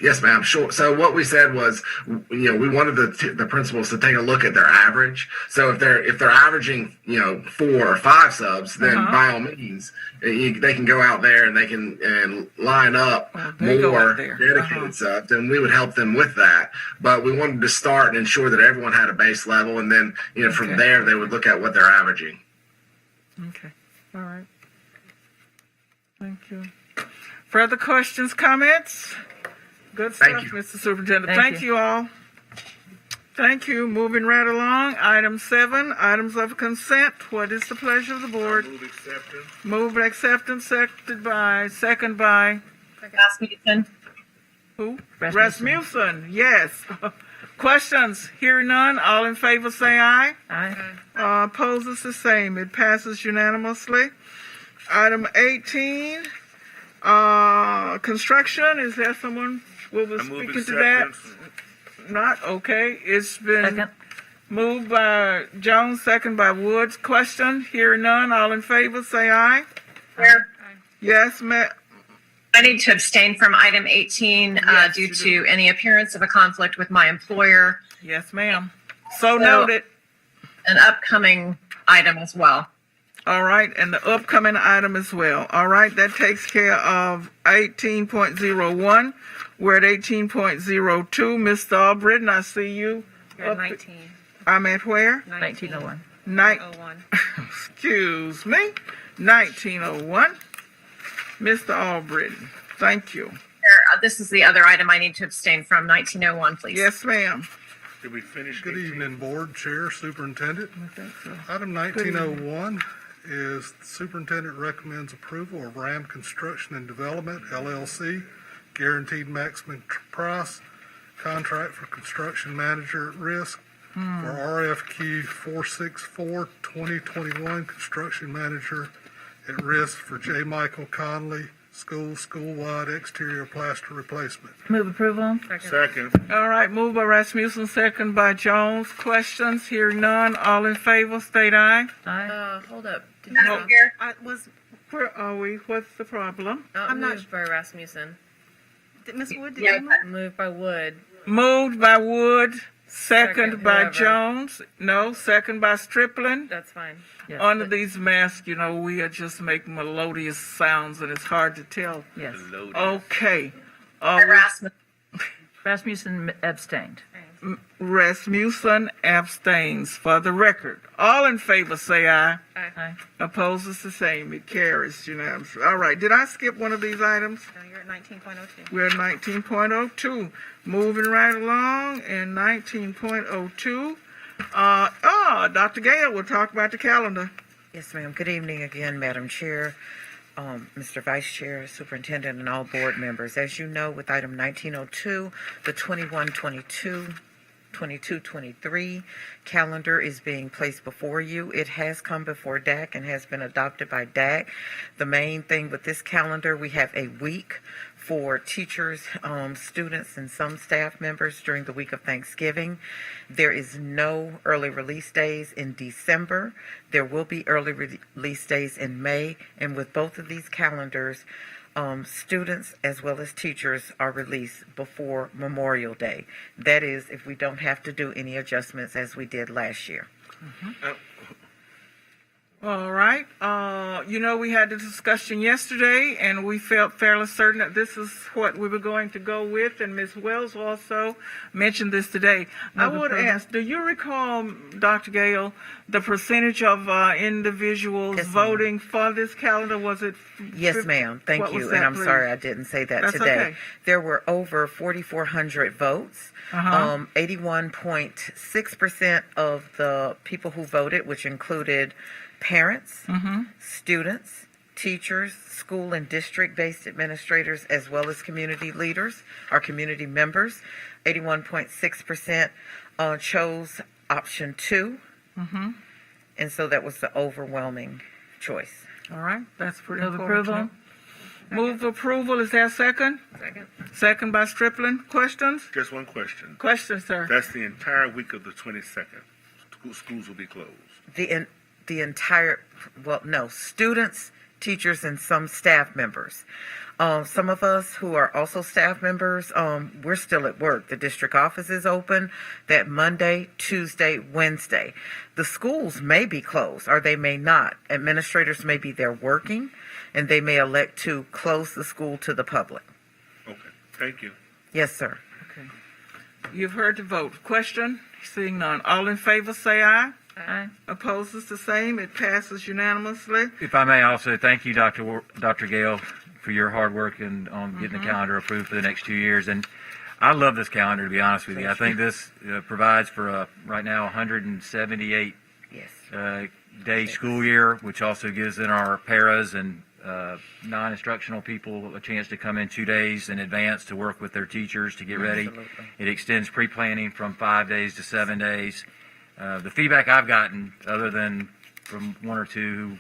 Yes, ma'am. Sure. So what we said was, we wanted the principals to take a look at their average. So if they're averaging, 4 or 5 subs, then by all means, they can go out there and they can line up more dedicated subs, and we would help them with that. But we wanted to start and ensure that everyone had a base level, and then from there they would look at what they're averaging. Okay. All right. Thank you. Further questions, comments? Good stuff, Thank you. Mr. Superintendent. Thank Thank you all. Thank you. Moving right along. Item 7, items of consent. What is the pleasure of the board? Move acceptance. Move acceptance, second by Rasmussen. who? Rasmussen. Rasmussen. Yes. Questions? Hearing none. All in favor say aye. Aye. Opposes the same. It passes unanimously. Item 18, construction. Is there someone will be I move speaking to that? acceptance. Not okay. It's been Second. moved by Jones, second by Woods. Question? Hearing none. All in favor say aye. Chair, Yes, ma'am. I need to abstain from item 18 Yes, due you to do. any appearance of a conflict with my employer, Yes, ma'am. So noted. an upcoming item as well. All right, and the upcoming item as well. All right, that takes care of 18.01. We're at 18.02. Mr. Albritton, I see you. You're at up- 19. I'm at where? 1901. Oh, Excuse me. 1901. Mr. Albritton, thank you. This is the other item I need to abstain from, 1901, please. Yes, ma'am. Did we finish? Good 18? evening, Board, Chair, Superintendent. I think so. Item 1901 is Superintendent recommends approval of RAM Construction and Development, LLC, guaranteed maximum price, contract for construction manager at risk for RFQ 464-2021, construction manager at risk for J. Michael Conley, school-wide exterior plaster replacement. Move approval. Second. All right, moved by Rasmussen, second by Jones. Questions? Hearing none. All in favor, state aye. Aye. Hold up. Did Madam Chair, Where are we? What's the problem? I'm not- moved by Rasmussen. Ms. Wood, did Yeah, you move? Moved by Wood. Moved by Wood, second Second, by whoever. Jones. No, second by Strickland. That's fine. Yes. Under these masks, we are just making melodious sounds, and it's hard to tell. Yes. Okay. Rasmussen. Rasmussen abstained. Rasmussen abstains for the record. All in favor say aye. Aye. Opposes the same. It carries unanimously. All right. Did I skip one of these items? No, you're at 19.02. We're at 19.02. Moving right along in 19.02. Dr. Gale will talk about the calendar. Yes, ma'am. Good evening again, Madam Chair, Mr. Vice Chair, Superintendent, and all board members. As you know, with item 1902, the 21-22 calendar is being placed before you. It has come before DAC and has been adopted by DAC. The main thing with this calendar, we have a week for teachers, students, and some staff members during the week of Thanksgiving. There is no early release days in December. There will be early release days in May. And with both of these calendars, students as well as teachers are released before Memorial Day. That is, if we don't have to do any adjustments as we did last year. All right. We had the discussion yesterday, and we felt fairly certain that this is what we were going to go with, and Ms. Wells also mentioned this today. I would ask, do you recall, Dr. Gale, the percentage of individuals Yes, ma'am. voting for this calendar? Was it? Yes, ma'am. Thank What was you. that, And I'm please? sorry I didn't say that That's today. okay. There were over 4,400 votes. 81.6% of the people who voted, which included parents, students, teachers, school and district-based administrators, as well as community leaders, or community members. 81.6% chose option 2. And so that was the overwhelming choice. All right. That's pretty Move important. approval. Move approval. Is there a second? Second. Second by Strickland. Questions? Just one question. Questions, sir. That's the entire week of the 22nd. Schools will be closed. The entire, well, no, students, teachers, and some staff members. Some of us who are also staff members, we're still at work. The district office is open that Monday, Tuesday, Wednesday. The schools may be closed or they may not. Administrators may be there working, and they may elect to close the school to the public. Okay, thank you. Yes, sir. You've heard the vote. Question? Seeing none. All in favor say aye. Aye. Opposes the same. It passes unanimously. If I may also thank you, Dr. Gale, for your hard work and on getting the calendar approved for the next 2 years. And I love this calendar, to be honest with you. I think this provides for right now 178 Yes. day school year, which also gives in our paras and non-instructional people a chance to come in 2 days in advance to work with their teachers to get ready. Absolutely. It extends pre-planning from 5 days to 7 days. The feedback I've gotten, other than from one or two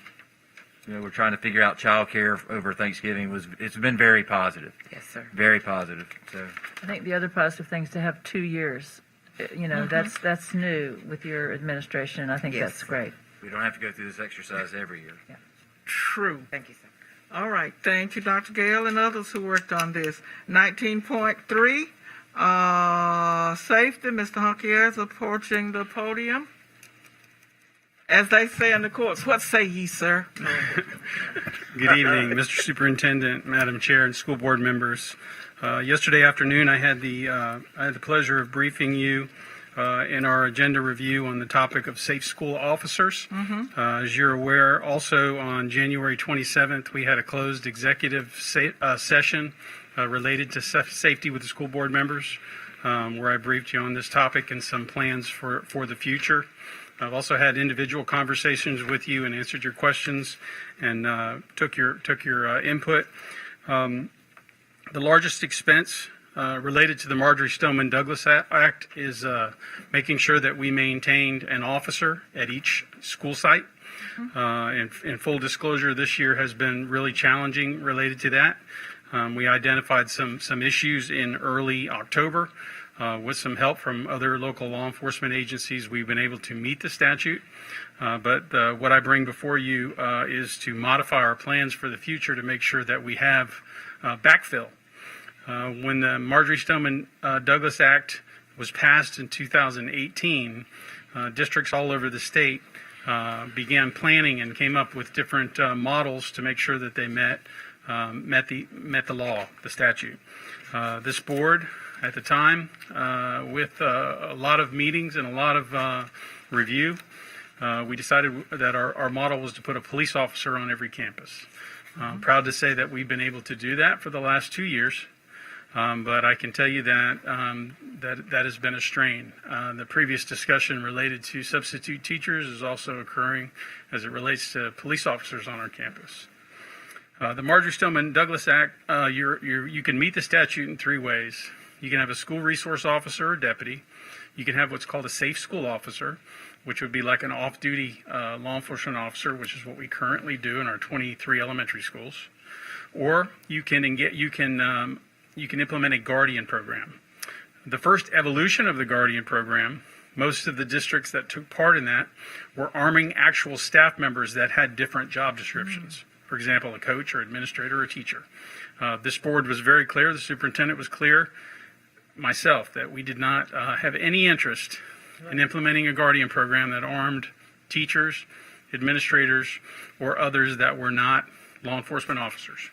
who we're trying to figure out childcare over Thanksgiving, it's been very positive. Yes, sir. Very positive. So I think the other positive thing is to have 2 years. That's new with your administration. I think Yes. that's great. we don't have to go through this exercise every year. True. Thank you, sir. All right. Thank you, Dr. Gale, and others who worked on this. 19.3, safety. Mr. Honkier is approaching the podium. As they say in the courts, what say ye, sir? Good evening, Mr. Superintendent, Madam Chair, and school board members. Yesterday afternoon, I had the pleasure of briefing you in our agenda review on the topic of safe school officers. As you're aware, also on January 27th, we had a closed executive session related to safety with the school board members, where I briefed you on this topic and some plans for the future. I've also had individual conversations with you and answered your questions and took your input. The largest expense related to the Marjorie Stoneman Douglas Act is making sure that we maintained an officer at each school site. In full disclosure, this year has been really challenging related to that. We identified some issues in early October. With some help from other local law enforcement agencies, we've been able to meet the statute. But what I bring before you is to modify our plans for the future to make sure that we have backfill. When the Marjorie Stoneman Douglas Act was passed in 2018, districts all over the state began planning and came up with different models to make sure that they met the law, the statute. This board, at the time, with a lot of meetings and a lot of review, we decided that our model was to put a police officer on every campus. I'm proud to say that we've been able to do that for the last 2 years, but I can tell you that that has been a strain. The previous discussion related to substitute teachers is also occurring as it relates to police officers on our campus. The Marjorie Stoneman Douglas Act, you can meet the statute in 3 ways. You can have a school resource officer or deputy. You can have what's called a safe school officer, which would be like an off-duty law enforcement officer, which is what we currently do in our 23 elementary schools. Or you can implement a guardian program. The first evolution of the guardian program, most of the districts that took part in that were arming actual staff members that had different job descriptions. For example, a coach or administrator or teacher. This board was very clear, the superintendent was clear, myself, that we did not have any interest in implementing a guardian program that armed teachers administrators, or others that were not law enforcement officers.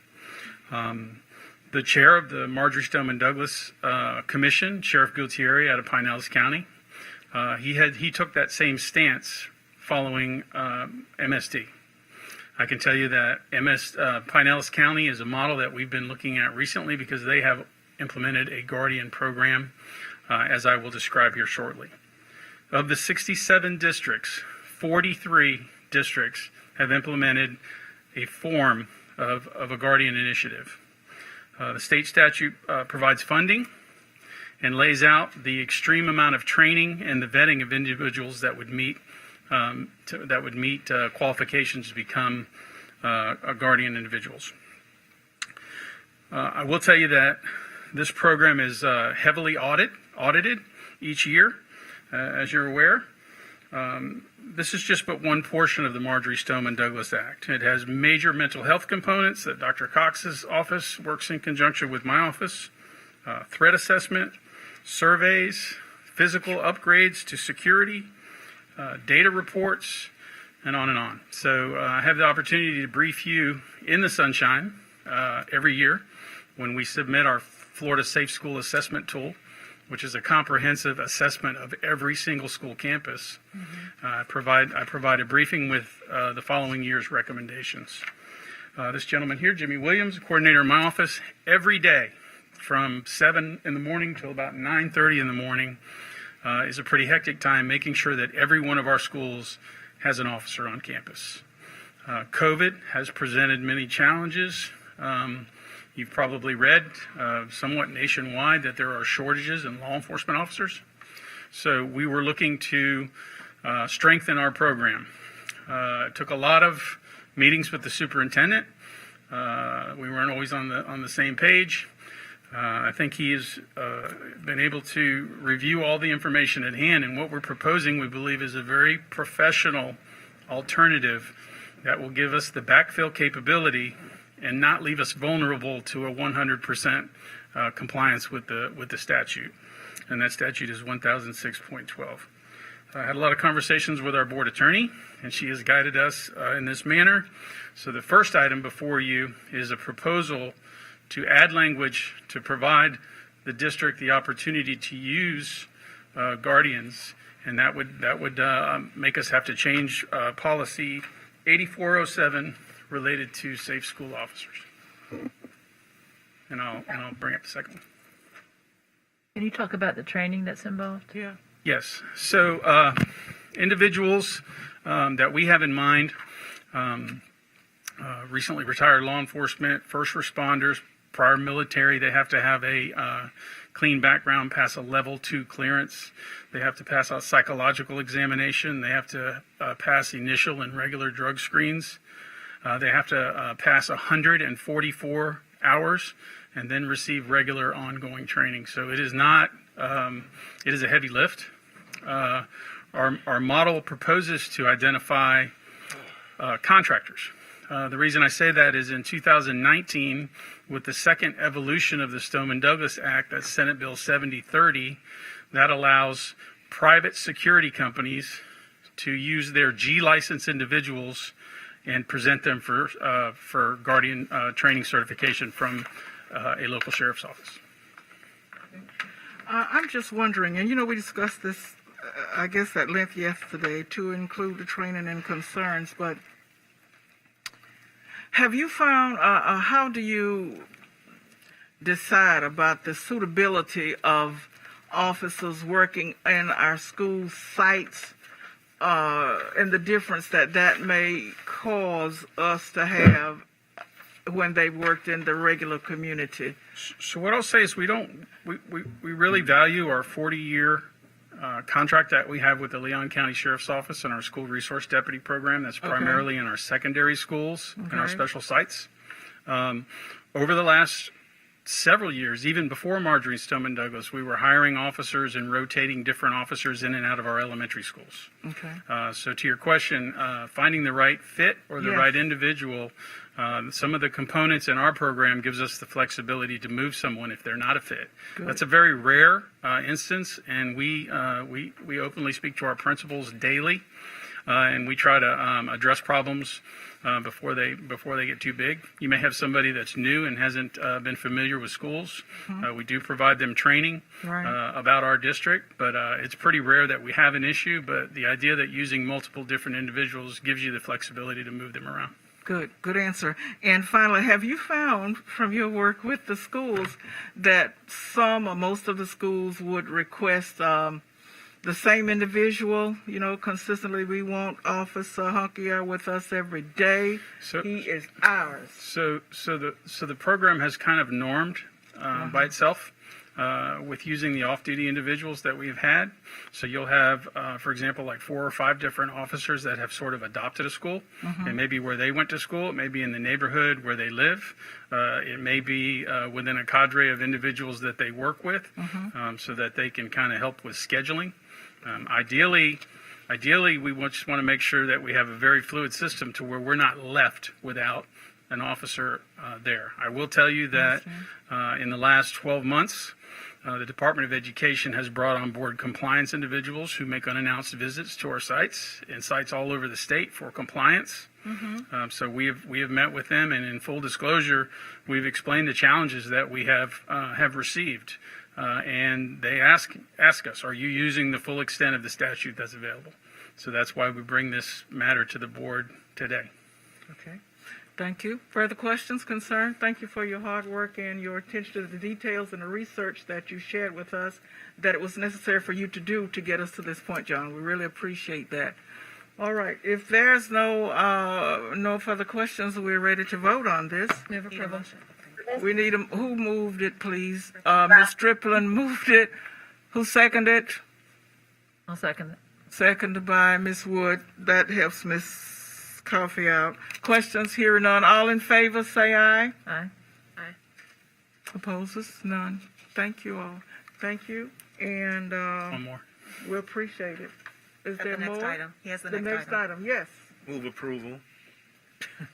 The chair of the Marjorie Stoneman Douglas Commission, Sheriff Gutierrez out of Pinellas County, he took that same stance following MSD. I can tell you that Pinellas County is a model that we've been looking at recently because they have implemented a Guardian program, as I will describe here shortly. Of the 67 districts, 43 districts have implemented a form of a Guardian initiative. The state statute provides funding and lays out the extreme amount of training and the vetting of individuals that would meet qualifications to become Guardian individuals. I will tell you that this program is heavily audited each year, as you're aware. This is just but one portion of the Marjorie Stoneman Douglas Act. It has major mental health components that Dr. Cox's office works in conjunction with my office, threat assessment, surveys, physical upgrades to security, data reports, and on and on. So I have the opportunity to brief you in the sunshine every year when we submit our Florida Safe School Assessment Tool, which is a comprehensive assessment of every single school campus. I provide a briefing with the following year's recommendations. This gentleman here, Jimmy Williams, coordinator in my office, every day from 7 in the morning till about 9:30 in the morning is a pretty hectic time making sure that every one of our schools has an officer on campus. COVID has presented many challenges. You've probably read somewhat nationwide that there are shortages in law enforcement officers. So we were looking to strengthen our program. It took a lot of meetings with the superintendent. We weren't always on the same page. I think he has been able to review all the information at hand, and what we're proposing, we believe, is a very professional alternative that will give us the backfill capability and not leave us vulnerable to a 100% compliance with the statute. And that statute is 1006.12. I had a lot of conversations with our board attorney, and she has guided us in this manner. So the first item before you is a proposal to add language to provide the district the opportunity to use guardians, and that would make us have to change policy 8407 related to safe school officers. And I'll bring up the second one. Can you talk about the training that's involved? Yeah. Yes. So individuals that we have in mind, recently retired law enforcement, first responders, prior military, they have to have a clean background, pass a level 2 clearance. They have to pass a psychological examination. They have to pass initial and regular drug screens. They have to pass 144 hours and then receive regular ongoing training. So it is not, it is a heavy lift. Our model proposes to identify contractors. The reason I say that is in 2019, with the second evolution of the Stoneman Douglas Act, that's Senate Bill 7030, that allows private security companies to use their G license individuals and present them for Guardian training certification from a local sheriff's office. I'm just wondering, and we discussed this, I guess, at length yesterday to include the training and concerns, but have you found, how do you decide about the suitability of officers working in our school sites and the difference that may cause us to have when they worked in the regular community? So what I'll say is we really value our 40-year contract that we have with the Leon County Sheriff's Office and our school resource deputy program. That's primarily in our secondary schools and our special sites. Over the last several years, even before Marjorie Stoneman Douglas, we were hiring officers and rotating different officers in and out of our elementary schools. Okay. So to your question, finding the right fit or the right individual, some of the components in our program gives us the flexibility to move someone if they're not a fit. Good. That's a very rare instance, and we openly speak to our principals daily. and we try to address problems before they get too big. You may have somebody that's new and hasn't been familiar with schools. We do provide them training Right. about our district, but it's pretty rare that we have an issue. But the idea that using multiple different individuals gives you the flexibility to move them around. Good answer. And finally, have you found from your work with the schools that some or most of the schools would request the same individual, consistently? We want Officer Hunkier with us every day. So- He is ours. So the program has kind of normed by itself with using the off-duty individuals that we've had. So you'll have, for example, like 4 or 5 different officers that have sort of adopted a school. It may be where they went to school. It may be in the neighborhood where they live. It may be within a cadre of individuals that they work with, so that they can kind of help with scheduling. Ideally, we just want to make sure that we have a very fluid system to where we're not left without an officer there. I will tell you that in the last 12 months, the Department of Education has brought on board compliance individuals who make unannounced visits to our sites and sites all over the state for compliance. So we have met with them, and in full disclosure, we've explained the challenges that we have received. And they ask us, are you using the full extent of the statute that's available? So that's why we bring this matter to the board today. Okay. Thank you. Further questions, concerns? Thank you for your hard work and your attention to the details and the research that you shared with us that it was necessary for you to do to get us to this point, John. We really appreciate that. All right. If there's no further questions, we're ready to vote on this. Move approval. We need who moved it, please? Ms. Strickland moved it. Who seconded? I'll second it. Seconded by Ms. Wood. That helps Ms. Coffee out. Questions? Hearing none. All in favor, say aye. Aye. Opposes? None. Thank you all. Thank you. And One more. we appreciate it. Is At there the next more? item. He has the The next next item, yes. Move approval.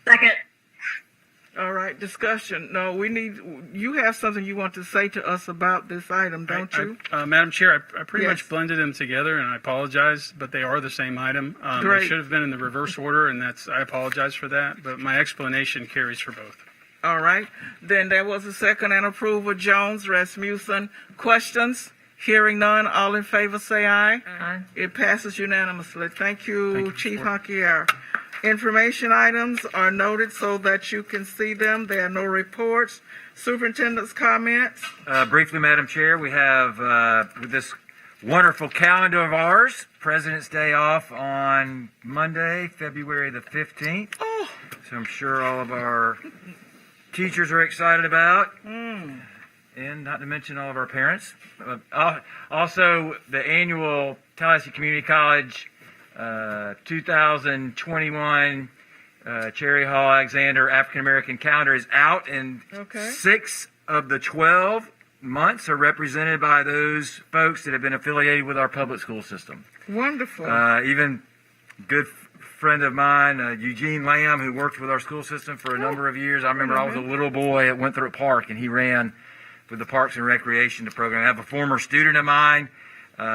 Second. All right, discussion. No, you have something you want to say to us about this item, don't you? Madam Chair, I pretty Yes. much blended them together, and I apologize, but they are the same item. Great. They should have been in the reverse order, and I apologize for that, but my explanation carries for both. All right. Then there was a second and approval. Jones, Rasmussen. Questions? Hearing none. All in favor, say aye. Aye. It passes unanimously. Thank you, Thank you, Chief Board. Hunkier. Information items are noted so that you can see them. There are no reports. Superintendent's comments. Briefly, Madam Chair, we have with this wonderful calendar of ours, President's Day off on Monday, February the 15th. Oh, So I'm sure all of our teachers are excited about, and not to mention all of our parents. Also, the annual Tallahassee Community College 2021 Cherry Hall Alexander African American calendar is out, and Okay. 6 of the 12 months are represented by those folks that have been affiliated with our public school system. wonderful. Even good friend of mine, Eugene Lamb, who worked with our school system for a number of years. I remember I was a little boy at Winthrop Park, and he ran with the Parks and Recreation program. I have a former student of mine,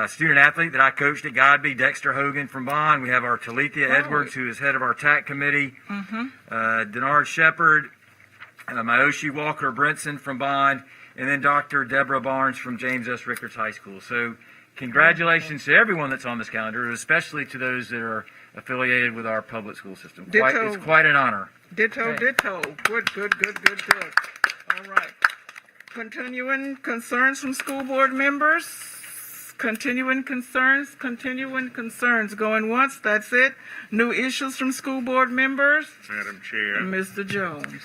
student athlete that I coached at Godby, Dexter Hogan from Bond. We have our Talithia Edwards, who is head of our TAC committee, Denard Shepard, Myoshi Walker Brinson from Bond, and then Dr. Deborah Barnes from James S. Rickards High School. So congratulations to everyone that's on this calendar, especially to those that are affiliated with our public school system. Ditto. It's quite an honor. Ditto, ditto. Good. All right. Continuing concerns from school board members. Continuing concerns. Going once, that's it. New issues from school board members. Madam Chair. Mr. Jones.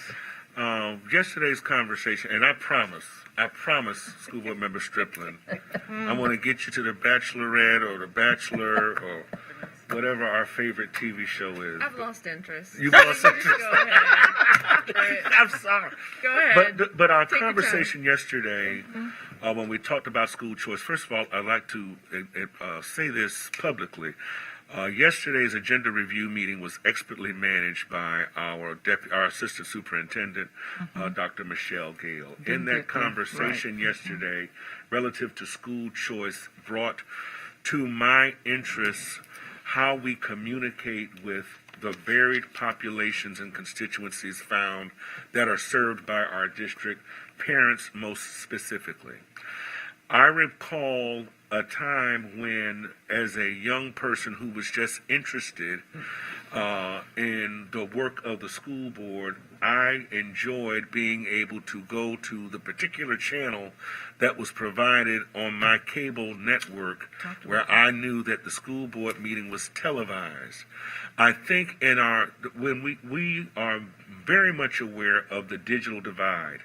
Yesterday's conversation, and I promise, School Board Member Strickland, I want to get you to the Bachelorette or the Bachelor or whatever our favorite TV show is. I've lost interest. You've lost interest. Go ahead. I'm sorry. Go ahead. But our Take your conversation yesterday, when we talked about school choice, first of all, I'd like to say this publicly. Yesterday's agenda review meeting was expertly managed by our assistant superintendent, Dr. Michelle Gale. In that conversation yesterday, relative to school choice, brought to my interest how we communicate with the varied populations and constituencies found that are served by our district, parents most specifically. I recall a time when, as a young person who was just interested in the work of the school board, I enjoyed being able to go to the particular channel that was provided on my cable network where I knew that the school board meeting was televised. I think when we are very much aware of the digital divide.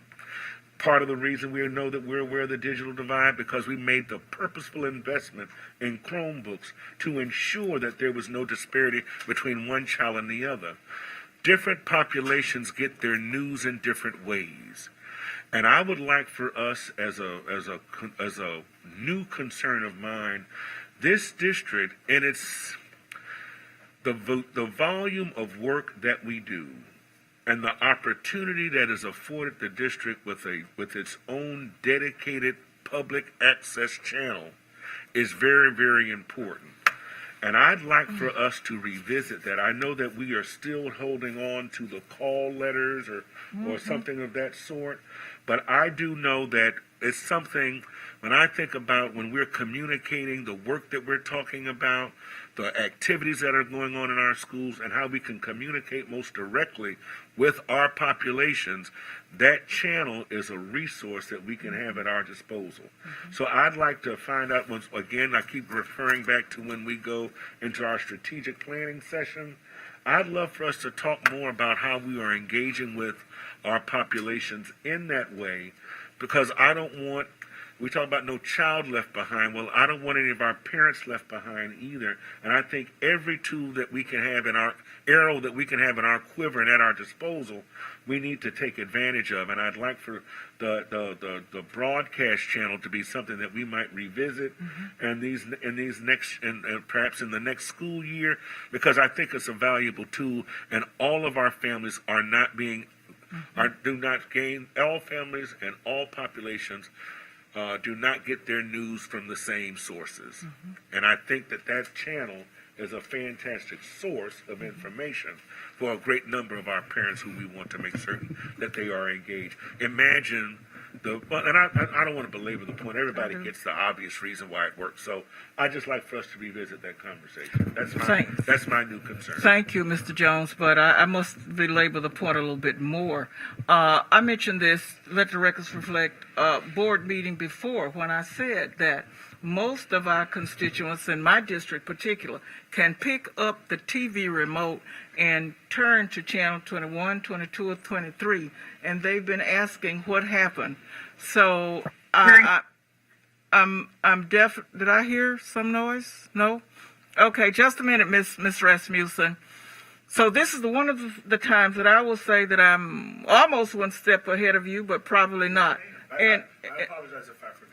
Part of the reason we know that we're aware of the digital divide because we made the purposeful investment in Chromebooks to ensure that there was no disparity between one child and the other. Different populations get their news in different ways. And I would like for us, as a new concern of mine, this district and the volume of work that we do, and the opportunity that is afforded the district with its own dedicated public access channel is very, very important. And I'd like for us to revisit that. I know that we are still holding on to the call letters or something of that sort, but I do know that it's something, when I think about when we're communicating the work that we're talking about, the activities that are going on in our schools, and how we can communicate most directly with our populations, that channel is a resource that we can have at our disposal. So I'd like to find out, once again, I keep referring back to when we go into our strategic planning session, I'd love for us to talk more about how we are engaging with our populations in that way, because I don't want, we talk about no child left behind. Well, I don't want any of our parents left behind either. And I think every tool that we can have in our arrow that we can have in our quiver and at our disposal, we need to take advantage of. And I'd like for the broadcast channel to be something that we might revisit and perhaps in the next school year, because I think it's a valuable tool, and all of our families are not being do not gain, all families and all populations do not get their news from the same sources. And I think that channel is a fantastic source of information for a great number of our parents who we want to make certain that they are engaged. Imagine and I don't want to belabor the point. Everybody gets the obvious reason why it works. So I'd just like for us to revisit that conversation. That's my new concern. Thank you, Mr. Jones, but I must belabor the point a little bit more. I mentioned this, let the records reflect, board meeting before, when I said that most of our constituents in my district particular can pick up the TV remote and turn to channel 21, 22, or 23, and they've been asking what happened. So I'm deaf. Did I hear some noise? No? Okay, just a minute, Miss Rasmussen. So this is one of the times that I will say that I'm almost one step ahead of you, but probably not. I apologize if I forgot.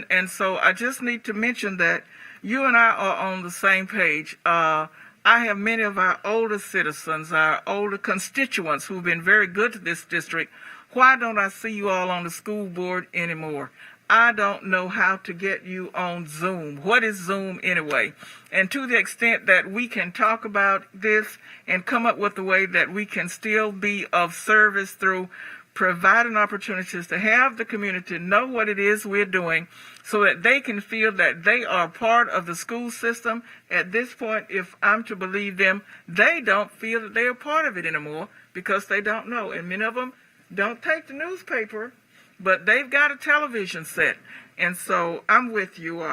And so I just need to mention that you and I are on the same page. I have many of our older citizens, our older constituents who've been very good to this district. Why don't I see you all on the school board anymore? I don't know how to get you on Zoom. What is Zoom anyway? And to the extent that we can talk about this and come up with a way that we can still be of service through providing opportunities to have the community know what it is we're doing so that they can feel that they are part of the school system. At this point, if I'm to believe them, they don't feel that they are part of it anymore because they don't know. And many of them don't take the newspaper, but they've got a television set. And so I'm with you.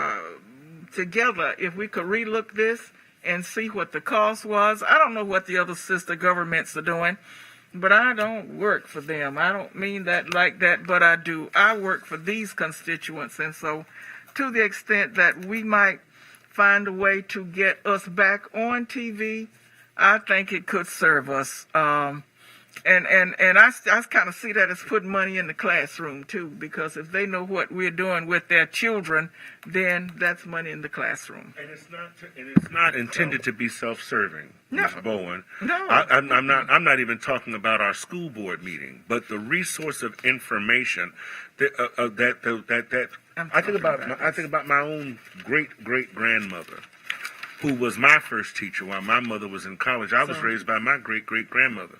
Together, if we could relook this and see what the cost was. I don't know what the other sister governments are doing, but I don't work for them. I don't mean that like that, but I do. I work for these constituents. And so to the extent that we might find a way to get us back on TV, I think it could serve us. And I kind of see that as putting money in the classroom too, because if they know what we're doing with their children, then that's money in the classroom. And it's not intended to be self-serving, No. Ms. Bowen. No. I'm not even talking about our school board meeting, but the resource of information I think about my own great grandmother. who was my first teacher while my mother was in college. I was raised by my great-great-grandmother.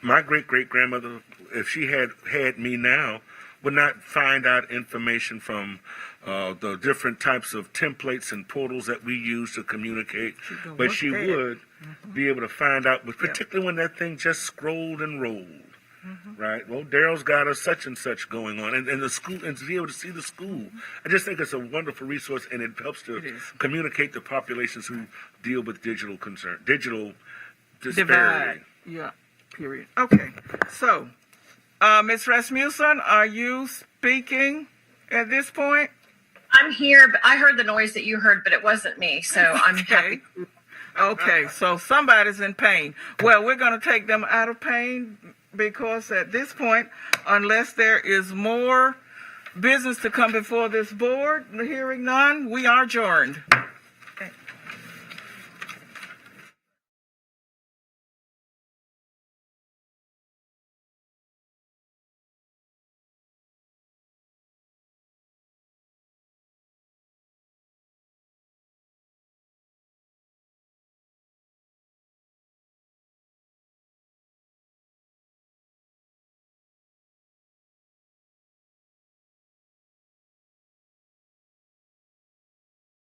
My great-great-grandmother, if she had me now, would not find out information from the different types of templates and portals that we use to communicate, but she would be able to find out, but particularly when that thing just scrolled and rolled. Right. Well, Daryl's got a such and such going on, and the school, and to be able to see the school, I just think it's a wonderful resource, and it helps to communicate to populations who deal with digital disparity. Yeah. Period. Okay. So, Ms. Rasmussen, are you speaking at this point? I'm here, but I heard the noise that you heard, but it wasn't me. So I'm happy. Okay. So somebody's in pain. Well, we're going to take them out of pain, because at this point, unless there is more business to come before this board, hearing none, we are adjourned.